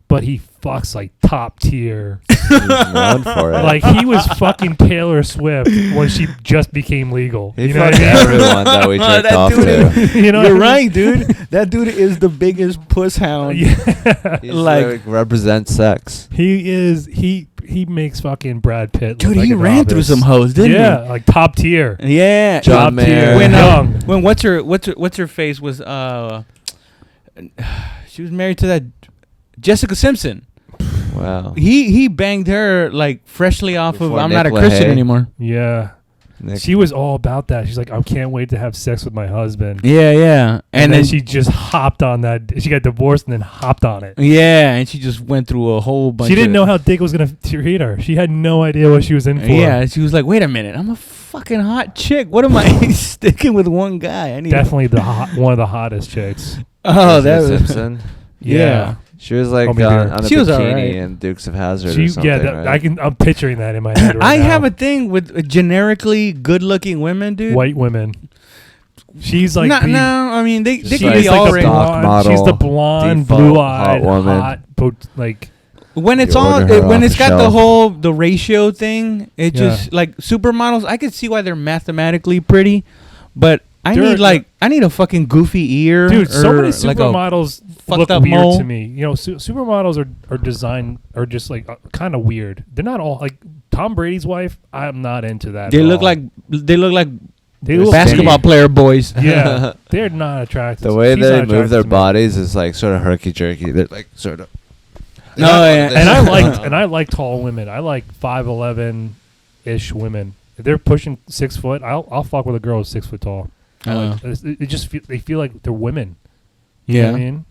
but he fucks like top tier. He's known for it. Like, he was fucking Taylor Swift when she just became legal. He You know what fucked I mean? everyone that we jerked That off dude to. You know You're what I mean? right, dude. That dude is the biggest puss hound. Yeah. He's Like- represents sex. He is. He makes fucking Brad Pitt. Dude, look like he a ran through novice. some hoes, didn't Yeah, like top tier. he? Yeah. John Top Mayer. tier. When Young. when what's her face was she was married to that Jessica Simpson. Wow. He banged her like freshly off Before of I'm Nick not a Christian LaHaye. anymore. Yeah. Nick. She was all about that. She's like, I can't wait to have sex with my husband. Yeah. And then she just hopped on that. She got divorced and then hopped on it. Yeah, and she just went through a whole bunch. She didn't of, know how Dick was going to treat her. She had no idea what she was in for. Yeah, she was like, "Wait a minute, I'm a fucking hot chick. What am I sticking with one guy? I need Definitely one of the hottest chicks. Oh, that Jessica was Simpson. yeah. She was like Homie on beer. a She was bikini alright. in Dukes of Hazzard or something. Yeah, right? I'm picturing that in my head. Right I now. have a thing with generically good-looking women, dude. white women. She's like no, the, I mean they Just can like be like all the right. stock blonde. model, She's the blonde, default blue-eyed, hot woman. like When it's You all order her when off it's the got the shelf. the ratio thing, it Yeah. just like supermodels. I could see why they're mathematically pretty, but I They're- need a fucking goofy ear, dude. So or many like a supermodels fucked look up weird mole. to me. You know, supermodels are designed are just like kind of weird. They're not all like Tom Brady's wife. I'm not into that. They at look all. like they look like They look basketball skinny. player boys. Yeah, they're not attractive. The way She's they not move attractive their to me. bodies is like sort of herky jerky. They're like sort of. No, yeah. And I like tall women. I like 5'11" ish women. If they're pushing 6 foot, I'll fuck with a girl who's 6 foot tall. It just they feel like they're women. You know what I mean?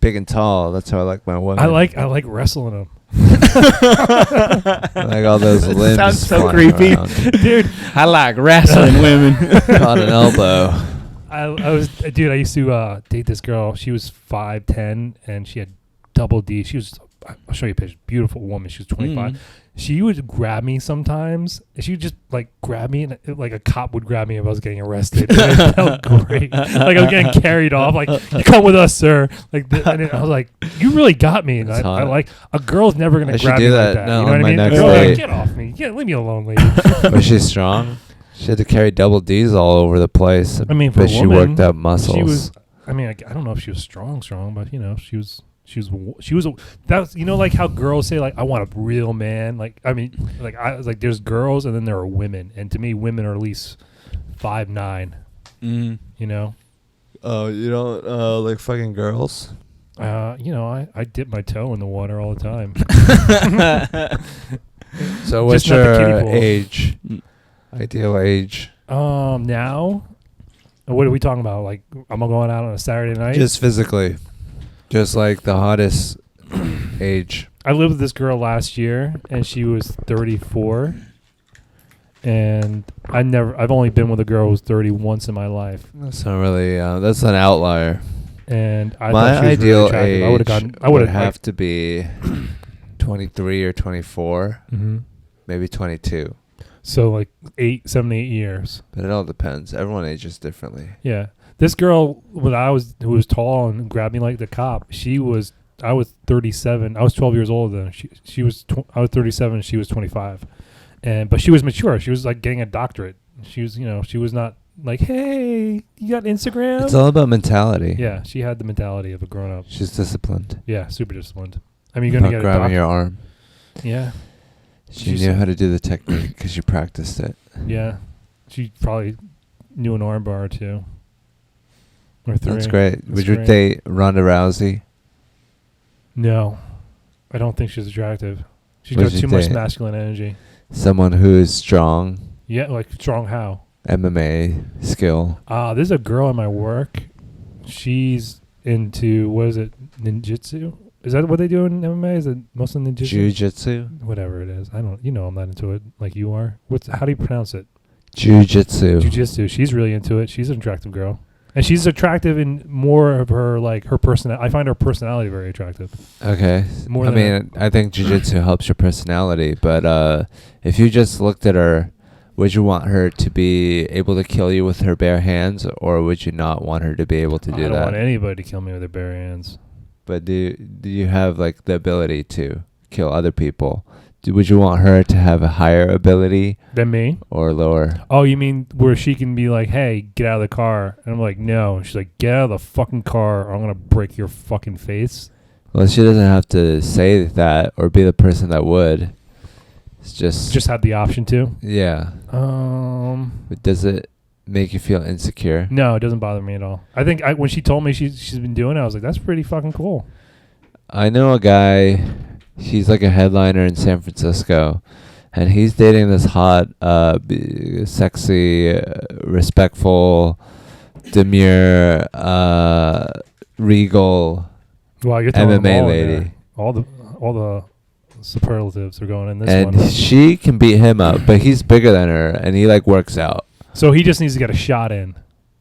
Big and tall. That's how I like my women. I like wrestling them. I like all those limbs. Sounds so flying creepy. around. Dude, I like wrestling women. On an elbow. I used to date this girl. She was 5'10" and she had double D. She was, I'll show you a picture. Beautiful woman. She was 25. She would grab me sometimes. She would just like grab me, and like a cop would grab me if I was getting arrested. And it felt great. Like I was getting carried off. Like, you come with us, sir. Like, and I was like, you really got me. And That's I hot. like a girl's never gonna I should grab do me that like that. now You know on what my I mean? next A girl's like, date. get off me. Yeah, leave me alone, lady. Was she strong? She had to carry double D's all over the place. I mean, for but a she woman, worked out muscles. She was. I mean, I don't know if she was strong, but you know, she was. That's, you know, like how girls say like I want a real man. Like, I mean, like I was like, there's girls and then there are women, and to me, women are at least 5'9". You know. Oh, you don't like fucking girls? You know, I dip my toe in the water all the time. So what's Just not the kiddie your pool. age? Ideal age? Now, what are we talking about? Like, I'm going out on a Saturday night. Just physically. Just like the hottest age. I lived with this girl last year, and she was 34. And I've only been with a girl who was 30 once in my life. That's not really. That's an outlier. And I My thought she was ideal really attractive. I would have age gone. I would have to be 23 or 24, Mm-hmm. maybe 22. So like 7, 8 years. But it all depends. Everyone ages differently. Yeah. This girl, who was tall and grabbed me like the cop. I was 37. I was 12 years older than her. I was 37. And she was 25. But she was mature. She was like getting a doctorate. She was, you know, she was not like, hey, you got Instagram? It's all about mentality. Yeah, she had the mentality of a grown up. She's disciplined. Yeah, super disciplined. I mean, you're gonna Not get a grabbing doctorate. your arm. Yeah, She She's- knew how to do the technique because she practiced it. yeah. She probably knew an arm bar or two. Or 3. That's great. That's Would you great. date Ronda Rousey? No, I don't think she's attractive. She's Would got you too much date? masculine energy. Someone who is strong, Yeah, like strong how? MMA skill. There's a girl at my work. She's into, what is it, ninjutsu? Is that what they do in MMA? Is it mostly ninjutsu? Jiu-jitsu? Whatever it is. I don't, I'm not into it like you are. How do you pronounce it? Jiu-jitsu. Jiu-jitsu. She's really into it. She's an attractive girl. And she's attractive in more of her, like, her personality. I find her personality very attractive. Okay. More I than mean, I think jiu-jitsu helps your personality, but if you just looked at her, would you want her to be able to kill you with her bare hands, or would you not want her to be able to do I don't that? want anybody to kill me with their bare hands. But do you have like the ability to kill other people? Would you want her to have a higher ability Than me? or lower? Oh, you mean where she can be like, hey, get out of the car. And I'm like, no. And she's like, get out of the fucking car or I'm going to break your fucking face. Well, she doesn't have to say that or be the person that would. It's Just have the option to. yeah. But does it make you feel insecure? No, it doesn't bother me at all. I think when she told me she's been doing it, I was like, that's pretty fucking cool. I know a guy. He's like a headliner in San Francisco, and he's dating this hot, sexy, respectful, demure, regal Wow, you're throwing them MMA all in lady. there. All the superlatives are going in this And one. she can beat him up, but he's bigger than her, and he like works out. So he just needs to get a shot in.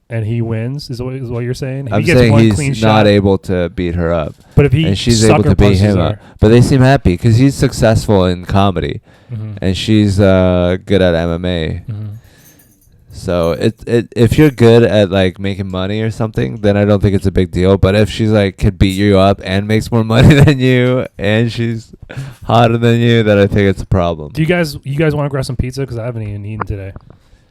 and he wins, is what you're saying? If I'm he gets saying one he's clean not shot, able to beat her up, but if he and she's able sucker to beat punches him her, up. But they seem happy because he's successful in comedy, mhm, and she's good at MMA. mhm. So if you're good at like making money or something, then I don't think it's a big deal. But if she's like could beat you up and makes more money than you, and she's hotter than you, then I think it's a problem. Do you guys want to grab some pizza? Because I haven't even eaten today.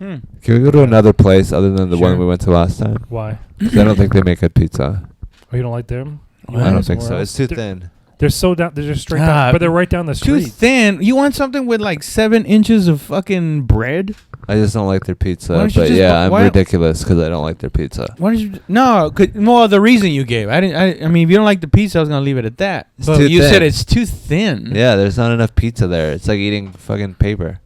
Can we go to another place other than the Sure. one we went to last time? Why? 'Cause I don't think they make good pizza. Oh, you don't like them? You I want don't think somewhere so. else? It's too They're- thin. They're so down. They're just straight down, but they're right down the Too street. thin. You want something with like 7 inches of fucking bread? I just don't like their Why pizza. don't you But just yeah, bu- I'm why- ridiculous because I don't like their pizza. Why don't you? No, more the reason you gave. I didn't. I mean, if you don't like the pizza, I was gonna leave it at that. It's But too you said thin. it's too thin. Yeah, there's not enough pizza there. It's like eating fucking paper.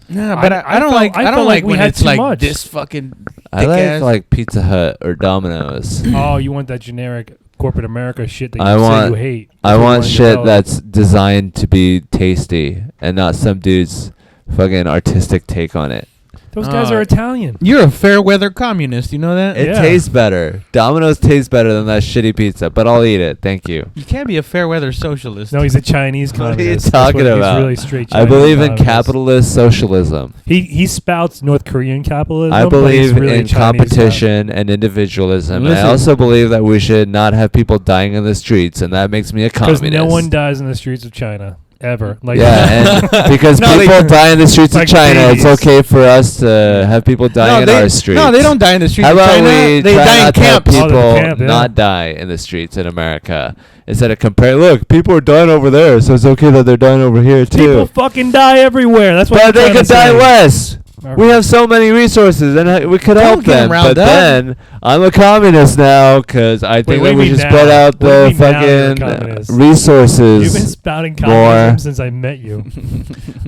Nah, but I don't felt- like. I felt don't like we when had it's too like much. this fucking. I Thick-ass. like Pizza Hut or Domino's. Oh, you want that generic corporate America shit that I you say want- you hate? I That's what you want to shit develop. that's designed to be tasty and not some dude's fucking artistic take on it. Those guys are Italian. You're a fair weather communist. You know that? It Yeah. tastes better. Domino's tastes better than that shitty pizza, but I'll eat it. Thank you. You can't be a fair weather socialist. No, he's a Chinese What are you communist. talking That's what- about? He's really straight I Chinese believe in communist. capitalist socialism. He spouts North Korean capitalism. I but he's believe really in a Chinese guy. competition and individualism. Listen. I also believe that we should not have people dying in the streets, and that makes me a Because communist. no one dies in the streets of China ever. Like Yeah, and because No, they- people die in the streets Like of China, babies. it's okay for us to have people dying in our streets. No, they don't die in the streets How of about China. we They try die in not to have camps. Oh, people the camp, yeah. not die in the streets in America instead of compare? Look, people are dying over there, so it's okay that they're dying over here people too. fucking die everywhere. That's what But I'm they trying could to die say. less. We have so many resources, and we could Don't help get 'em them. riled But up. then I'm a communist now because I think what that do we you should mean spread now? out What do you the mean now you're a fucking communist? resources. You've been spouting more. communism since I met you.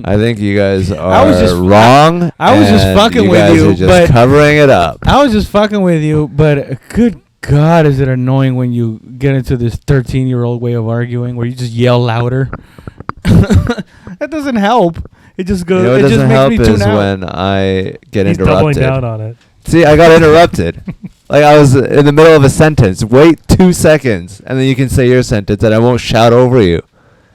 I think you guys are I was just- wrong. I was just and fucking with guys you, are just but- covering it up. I was just fucking with you, but good God, is it annoying when you get into this 13-year-old way of arguing where you just yell louder? That doesn't help. It just goes. You know what it just doesn't makes help me is tune out. when I get He's doubling interrupted. down on it. See, I got interrupted. Like I was in the middle of a sentence. Wait 2 seconds, and then you can say your sentence, and I won't shout over you.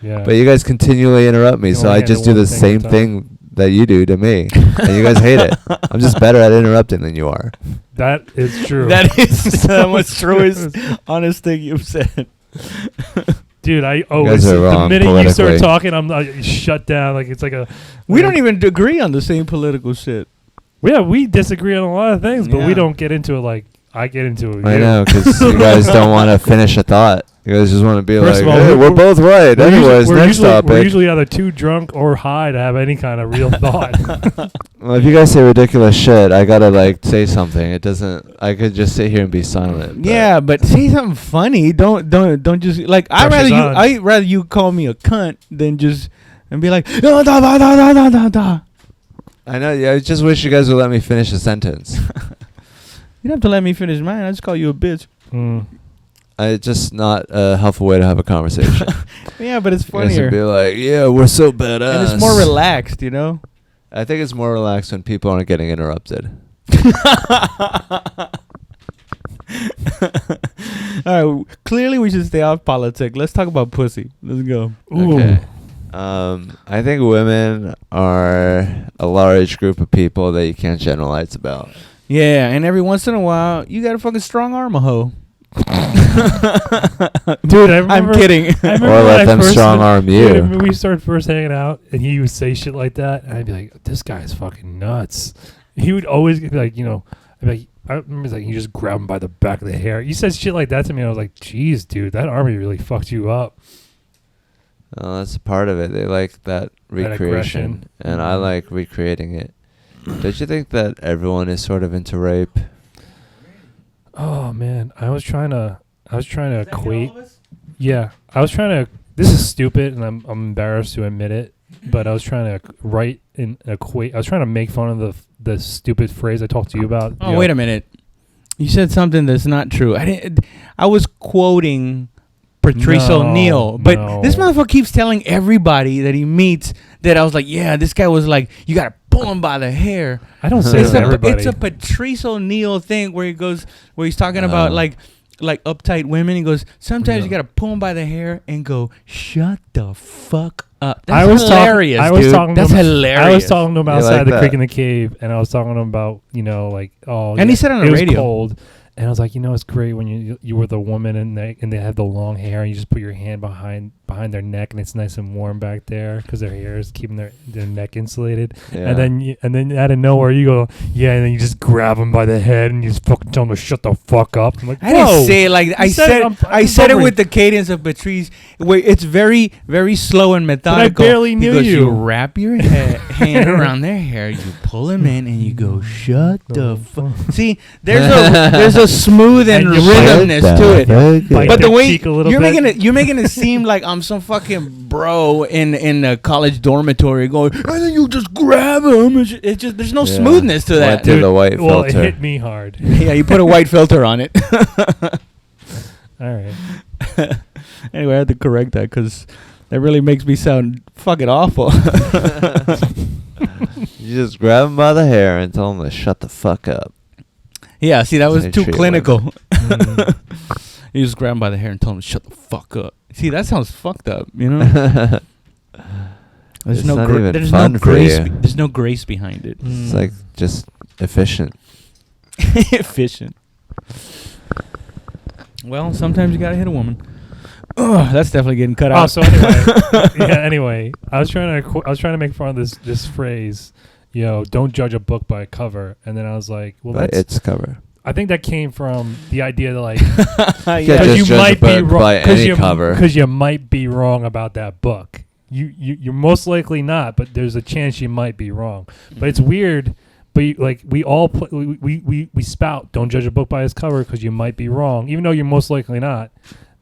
Yeah. But you guys continually interrupt me, You so only I just handle do the one thing same at a time. thing that you do to me, and you guys hate it. I'm just better at interrupting than you are. That is true. That is the most true. truest, honest thing you've said. Dude, I You always guys are the wrong minute you start politically. talking, I'm like, shut down. Like it's like a. We don't even agree on the same political shit. Yeah, we disagree on a lot of things, but Yeah. we don't get into it like I get into it. With I you. know, because you guys don't want to finish a thought. You guys just want to be First like, of all, hey, we're both right. We're usually- Anyways, next we're topic. usually either too drunk or high to have any kind of real thought. Well, if you guys say ridiculous shit, I gotta like say something. It doesn't. I could just sit here and be silent. Yeah, but say something funny. Don't just like. Pressure's on. I rather you call me a cunt than just and be like da da da da da da da da. I know. Yeah, I just wish you guys would let me finish a sentence. You don't have to let me finish mine. I just call you a bitch. Mm. It's just not a helpful way to have a conversation. Yeah, but it's You guys would funnier be like, yeah, we're so badass. and it's more relaxed. You know. I think it's more relaxed when people aren't getting interrupted. All right. Clearly, we should stay off politics. Let's talk about pussy. Let's go. Ooh. Okay. I think women are a large group of people that you can't generalize about. Yeah, and every once in a while, you got a fucking strong arm a hoe. Dude, I remember. I'm kidding. I remember Or when let I them first strong arm Dude, I you. remember we started first hanging out, and he would say shit like that, and I'd be like, "This guy's fucking nuts." He would always be like, you know, I'd be like, I remember he's like, you just grab him by the back of the hair. You said shit like that to me, and I was like, "Jeez, dude, that army really fucked you up." Oh, that's part of it. They like that recreation, aggression. and I like recreating it. Don't you think that everyone is sort of into rape? Oh man, I was trying to equate. Yeah, I was trying to. This is stupid, and I'm embarrassed to admit it. But I was trying to write and equate. I was trying to make fun of the stupid phrase I talked to you about. Oh, wait a minute. You said something that's not true. I was quoting Patrice No, O'Neal, but no. this motherfucker keeps telling everybody that he meets that I was like, yeah, this guy was like, you gotta pull him by the hair. I don't say It's that to a, everybody. it's a Patrice O'Neal thing where he's talking about like uptight women. He goes, sometimes you gotta pull them by the hair and go, shut the fuck up. That's hilarious, dude. That's hilarious. I was talking to him outside like the that? creek in the cave, and I was talking to him about, like, And he said on the it was radio. cold. And I was like, it's great when you were the woman and they have the long hair and you just put your hand behind their neck and it's nice and warm back there because their hair is keeping their neck insulated. Yeah. And then out of nowhere you go, yeah, and then you just grab them by the head and you just fucking tell them to shut the fuck up. I'm like, I didn't whoa. say it like that. I said it with the cadence of Patrice, where it's very, very slow and methodical. But I barely knew because you. You wrap your hand around their hair, you pull them in, and you go, shut the fuck. See, there's a smooth and And you rhythmness to it. Bite But their the way cheek a little you're bit. making it seem like I'm some fucking bro in a college dormitory going, and then you just grab him. It's just there's no smoothness to that. Went through the white Well, it filter. hit me hard. Yeah, you put a white filter on it. All right. Anyway, I had to correct that because that really makes me sound fucking awful. You just grab him by the hair and tell him to shut the fuck up. Yeah, see, that was Say too shit, clinical. You just grab him by the hair and tell him to shut the fuck up. See, that sounds fucked up, you know? There's It's no not gra- even there's fun no for grace. you. There's no grace behind it. It's like just efficient. Efficient. Well, sometimes you gotta hit a woman. Ugh, that's definitely getting cut out. Oh, so anyway, Anyway, I was trying to make fun of this phrase, don't judge a book by a cover, and then I was like, well, By that's. its cover. I think that came from the idea that like, Yeah, because just you judge might a be book wrong, by any cover. because you might be wrong about that book. You're most likely not, but there's a chance you might be wrong. But it's weird. But we all we spout, don't judge a book by its cover because you might be wrong, even though you're most likely not.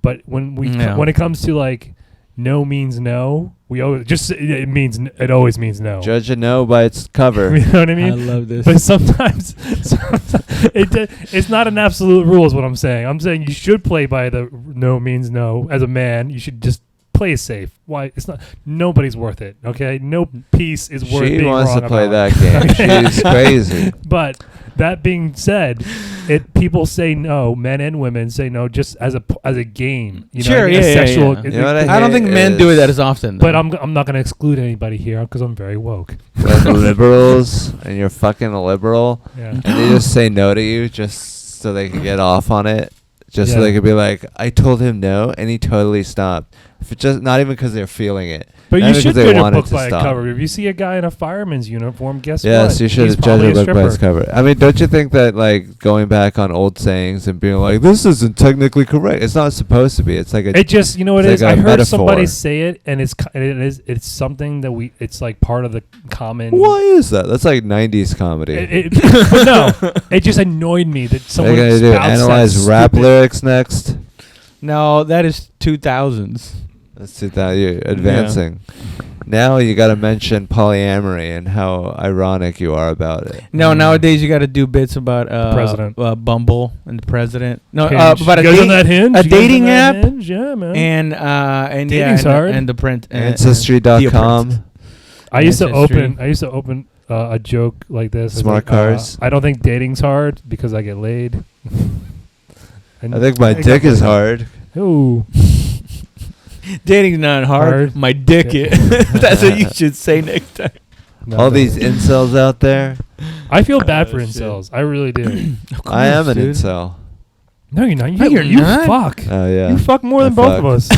But when it comes to like no means no, we always it always means no. Judge a no by its cover. You know what I mean? I love this. But sometimes it's not an absolute rule, is what I'm saying. I'm saying you should play by the no means no. As a man, you should just play it safe. Why? It's not. Nobody's worth it. Okay, no piece is worth. She being wants wrong to play about. that game. She's crazy. But that being said, people say no. Men and women say no, just as a game. You know Sure, what I mean? yeah, A sexual. yeah. You know what I don't think men do it that as often. Though. But I'm not going to exclude anybody here because I'm very woke. Like liberals, and you're fucking a liberal, Yeah. and they just say no to you just so they can get off on it. Just so Yeah. they could be like, I told him no, and he totally stopped. If it just not even because they're feeling it. But Not you even should 'cause they judge a wanted book to by a stop. cover. If you see a guy in a fireman's uniform, guess what? Yes, you should He's judge probably a book by its stripper. cover. I mean, don't you think that like going back on old sayings and being like, this isn't technically correct? It's not supposed to be. It's like It just, what it it's is. like I a heard somebody metaphor. say it, and it's something that it's like part of the common. Why is that? That's like 90s comedy. But no, it just annoyed me that What are someone you gonna do? spouts that Analyze rap stupid- lyrics next? no, that is 2000s. Let's do that. You're advancing. Now you got to mention polyamory and how ironic you are about it. No, nowadays you got to do bits about president. Bumble and the president. No, Hinge. about You guys on that Hinge? a You guys on dating that app Hinge? Yeah, man. and Dating's hard. and the print Ancestry.com. I used to Ancestry. open a joke like this. Smart cars. I don't think dating's hard because I get laid. I think my dick is hard. Ooh. Dating's not hard. My dick is. That's what you should say next time. No, All no. these incels out there. I feel bad for shit. incels. I really do. I am an dude. incel. No, you're not. No, you're you not. fuck. Oh yeah. You fuck more I than both of us.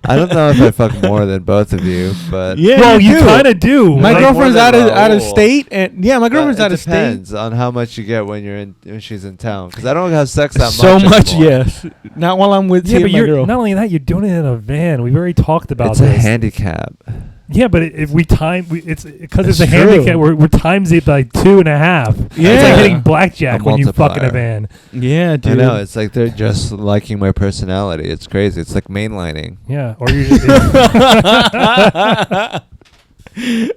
I don't know if I fuck more than both of you, but Yeah, Well, you do. kind of do. My Like girlfriend's more than out of Raul. state, and my girlfriend's but out it of state. depends on how much you get when she's in town. Because I don't have sex that So much, anymore. yes. Not while I'm with Yeah, but my you're girl. not only that, you're doing it in a van. We've already talked about It's a this. handicap. Yeah, but if we time, it's because it's That's a handicap. true. We're times it by 2.5. It's Yeah. like hitting blackjack A when you fuck in a multiplier. van. Yeah, dude. I know. It's like they're just liking my personality. It's crazy. It's like mainlining. Yeah, or you just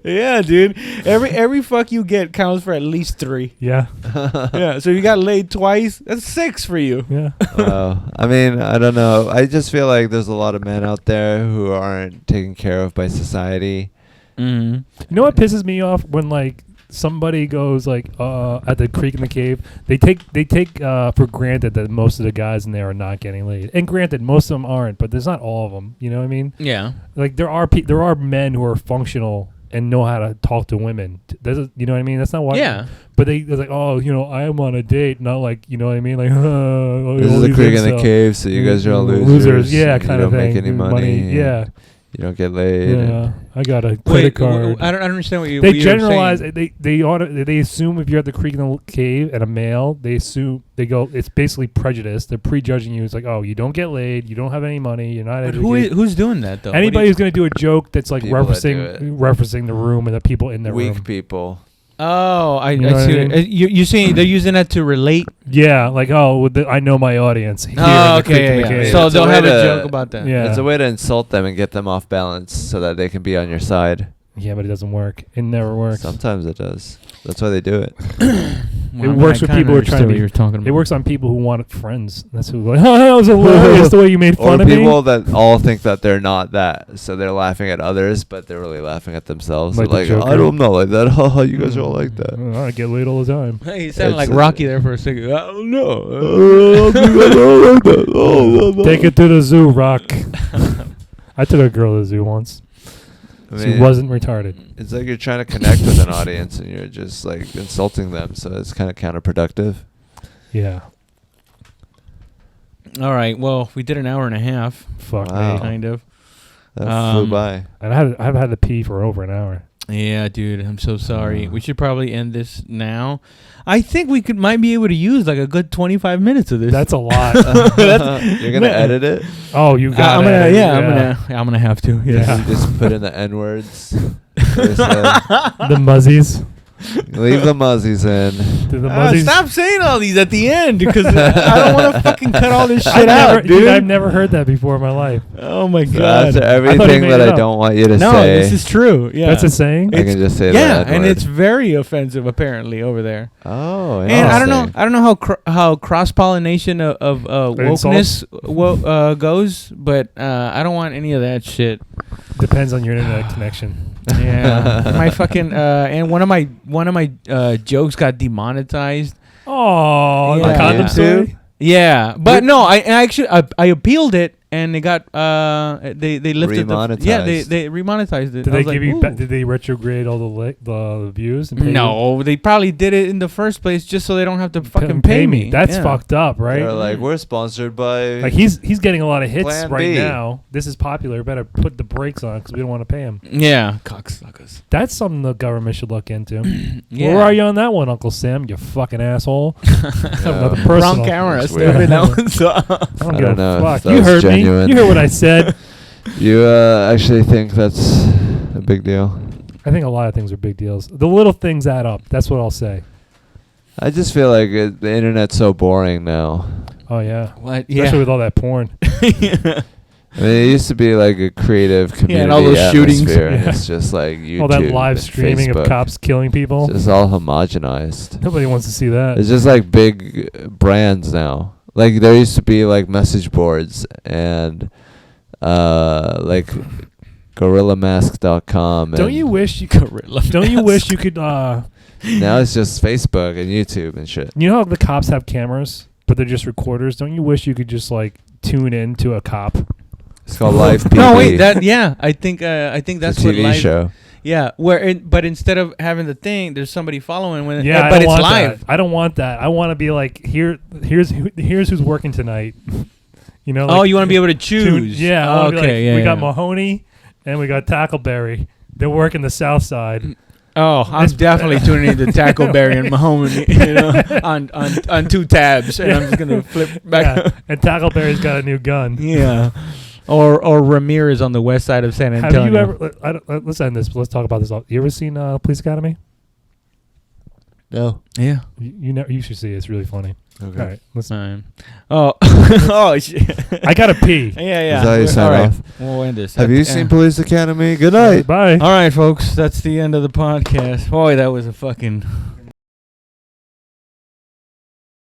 Yeah, dude. Every fuck you get counts for at least 3. yeah, Yeah. So if you got laid twice, that's 6 for you. yeah. I mean, I don't know. I just feel like there's a lot of men out there who aren't taken care of by society, Mm-hmm. You know what pisses me off when like somebody goes like at the creek in the cave, they take for granted that most of the guys in there are not getting laid. And granted, most of them aren't, but there's not all of them. You know what I mean? Yeah. Like there are men who are functional and know how to talk to women. You know what I mean? That's not why. Yeah. But they're like, oh, you know, I am on a date, not like, you know what I mean? Like, this is a creek in the cave, so you guys are all losers. Yeah, kind of thing. You don't make any money. Yeah. You don't get laid. Yeah. I got a credit card. I don't understand what you. They what generalize. saying. They assume if you're at the creek in the cave and a male, they go. It's basically prejudice. They're prejudging you. It's like, oh, you don't get laid. You don't have any money. You're not. But who's doing that though? Anybody who's going to do a joke that's like People that do referencing the room and the people in the room. Weak people. Oh, I You know see. what I mean? You're saying they're using that to relate? Yeah, like I know my audience. Here in Oh, the creek in okay. the Yeah. cave. So It's a they'll way have a to- joke about that. Yeah. It's a way to insult them and get them off balance so that they can be on your side. Yeah, but it doesn't work. It never works. Sometimes it does. That's why they do it. It works with people who are trying to be. You're talking about. It works on people who want friends. That's who like, oh, that was hilarious the way you made Or fun of me. people that all think that they're not that, so they're laughing at others, but they're really laughing at themselves. Like Like, the I Joker. don't know like that. Haha, you guys are all like that. I get laid all the time. Hey, you sounded It's like Rocky there for a second. I don't know. Take it to the zoo, Rock. I took a girl to the zoo once. I She mean, wasn't retarded. It's like you're trying to connect with an audience and you're just like insulting them, so it's kind of counterproductive. Yeah. All right. Well, we did an hour and a half, Fuck Wow. me. kind of. That flew by. And I've had to pee for over an hour. Yeah, dude. I'm so sorry. We should probably end this now. I think we might be able to use like a good 25 minutes of this. That's a lot. You're gonna edit it. Oh, you got I'm it. gonna. Yeah, I'm gonna have to. Yeah. You just put in the N words. The muzzies. Leave the muzzies in. The muzzies. Stop saying all these at the end because I don't want to fucking cut all this shit I've never, out, dude. I've never heard that before in my life. Oh my So god. after everything made that it I up. don't want you to No, say, this is true. Yeah. That's a saying. I can just say yeah, that. and N-word. it's very offensive apparently over there. Oh, And I don't know. interesting. I don't know how cross pollination of wokeness goes, but I don't want any of that shit. Depends on your internet connection. Yeah, my fucking and one of my jokes got demonetized. Oh, Yeah. the condom Yeah. story? Yeah, but no, I actually I appealed it and they got they lifted Remonetized. they remonetized it. Did I they was give like, you? "Ooh." Did they retrograde all the views? And pay No, they probably did it in the first place just so they don't have to you? fucking pay me. That's Yeah. fucked up, right? They're like, we're sponsored by. Like he's getting a lot of hits Plan right B. now. This is popular. Better put the brakes on because we don't want to pay him. Yeah, cocksuckers. That's something the government should look into. Yeah. Where are you on that one, Uncle Sam? You fucking asshole. Nothing Yeah. personal. Wrong camera. That's Stupid. weird. That one's I don't I give a don't know if fuck. that You was heard genuine. me. You heard what I said. You actually think that's a big deal? I think a lot of things are big deals. The little things add up. That's what I'll say. I just feel like the internet's so boring now. Oh yeah. What? Especially with all that porn. I mean, it used to be like a creative community and all those shootings. atmosphere, and Yeah. it's just like YouTube, All that live and streaming Facebook. of cops killing people. It's just all homogenized. Nobody wants to see that. It's just like big brands now. Like there used to be like message boards and like GorillaMask.com. Don't you wish you could? Don't you wish you could? Now it's just Facebook and YouTube and shit. You know how the cops have cameras, but they're just recorders. Don't you wish you could just like tune in to a cop? It's called Live PV. No, wait. I think that's it's a what TV live. show. Yeah, but instead of having the thing, there's somebody following when. Yeah, I but don't it's want live. That. I don't want that. I want to be like here's who's working tonight. You know. Oh, like, you want to be able to choose? Yeah. I wanna be Okay. like, we yeah. got Mahoney and we got Tackleberry. They're working the South Side. Oh, I'm definitely tuning into Tackleberry and Mahoney, on two tabs, and I'm just gonna flip back. Yeah. And Tackleberry's got a new gun. Yeah. Or Ramirez on the west side of San Antonio. Have you ever? Let's end this. Let's talk about this. You ever seen Police Academy? No. Yeah. You should see it. It's really funny. Okay. All right, listen. Oh. Oh shit. I gotta pee. Yeah. Is that how you sign All right. off? We'll end this. Have you seen Police Academy? Good night. Bye. All right, folks. That's the end of the podcast. Boy, that was a fucking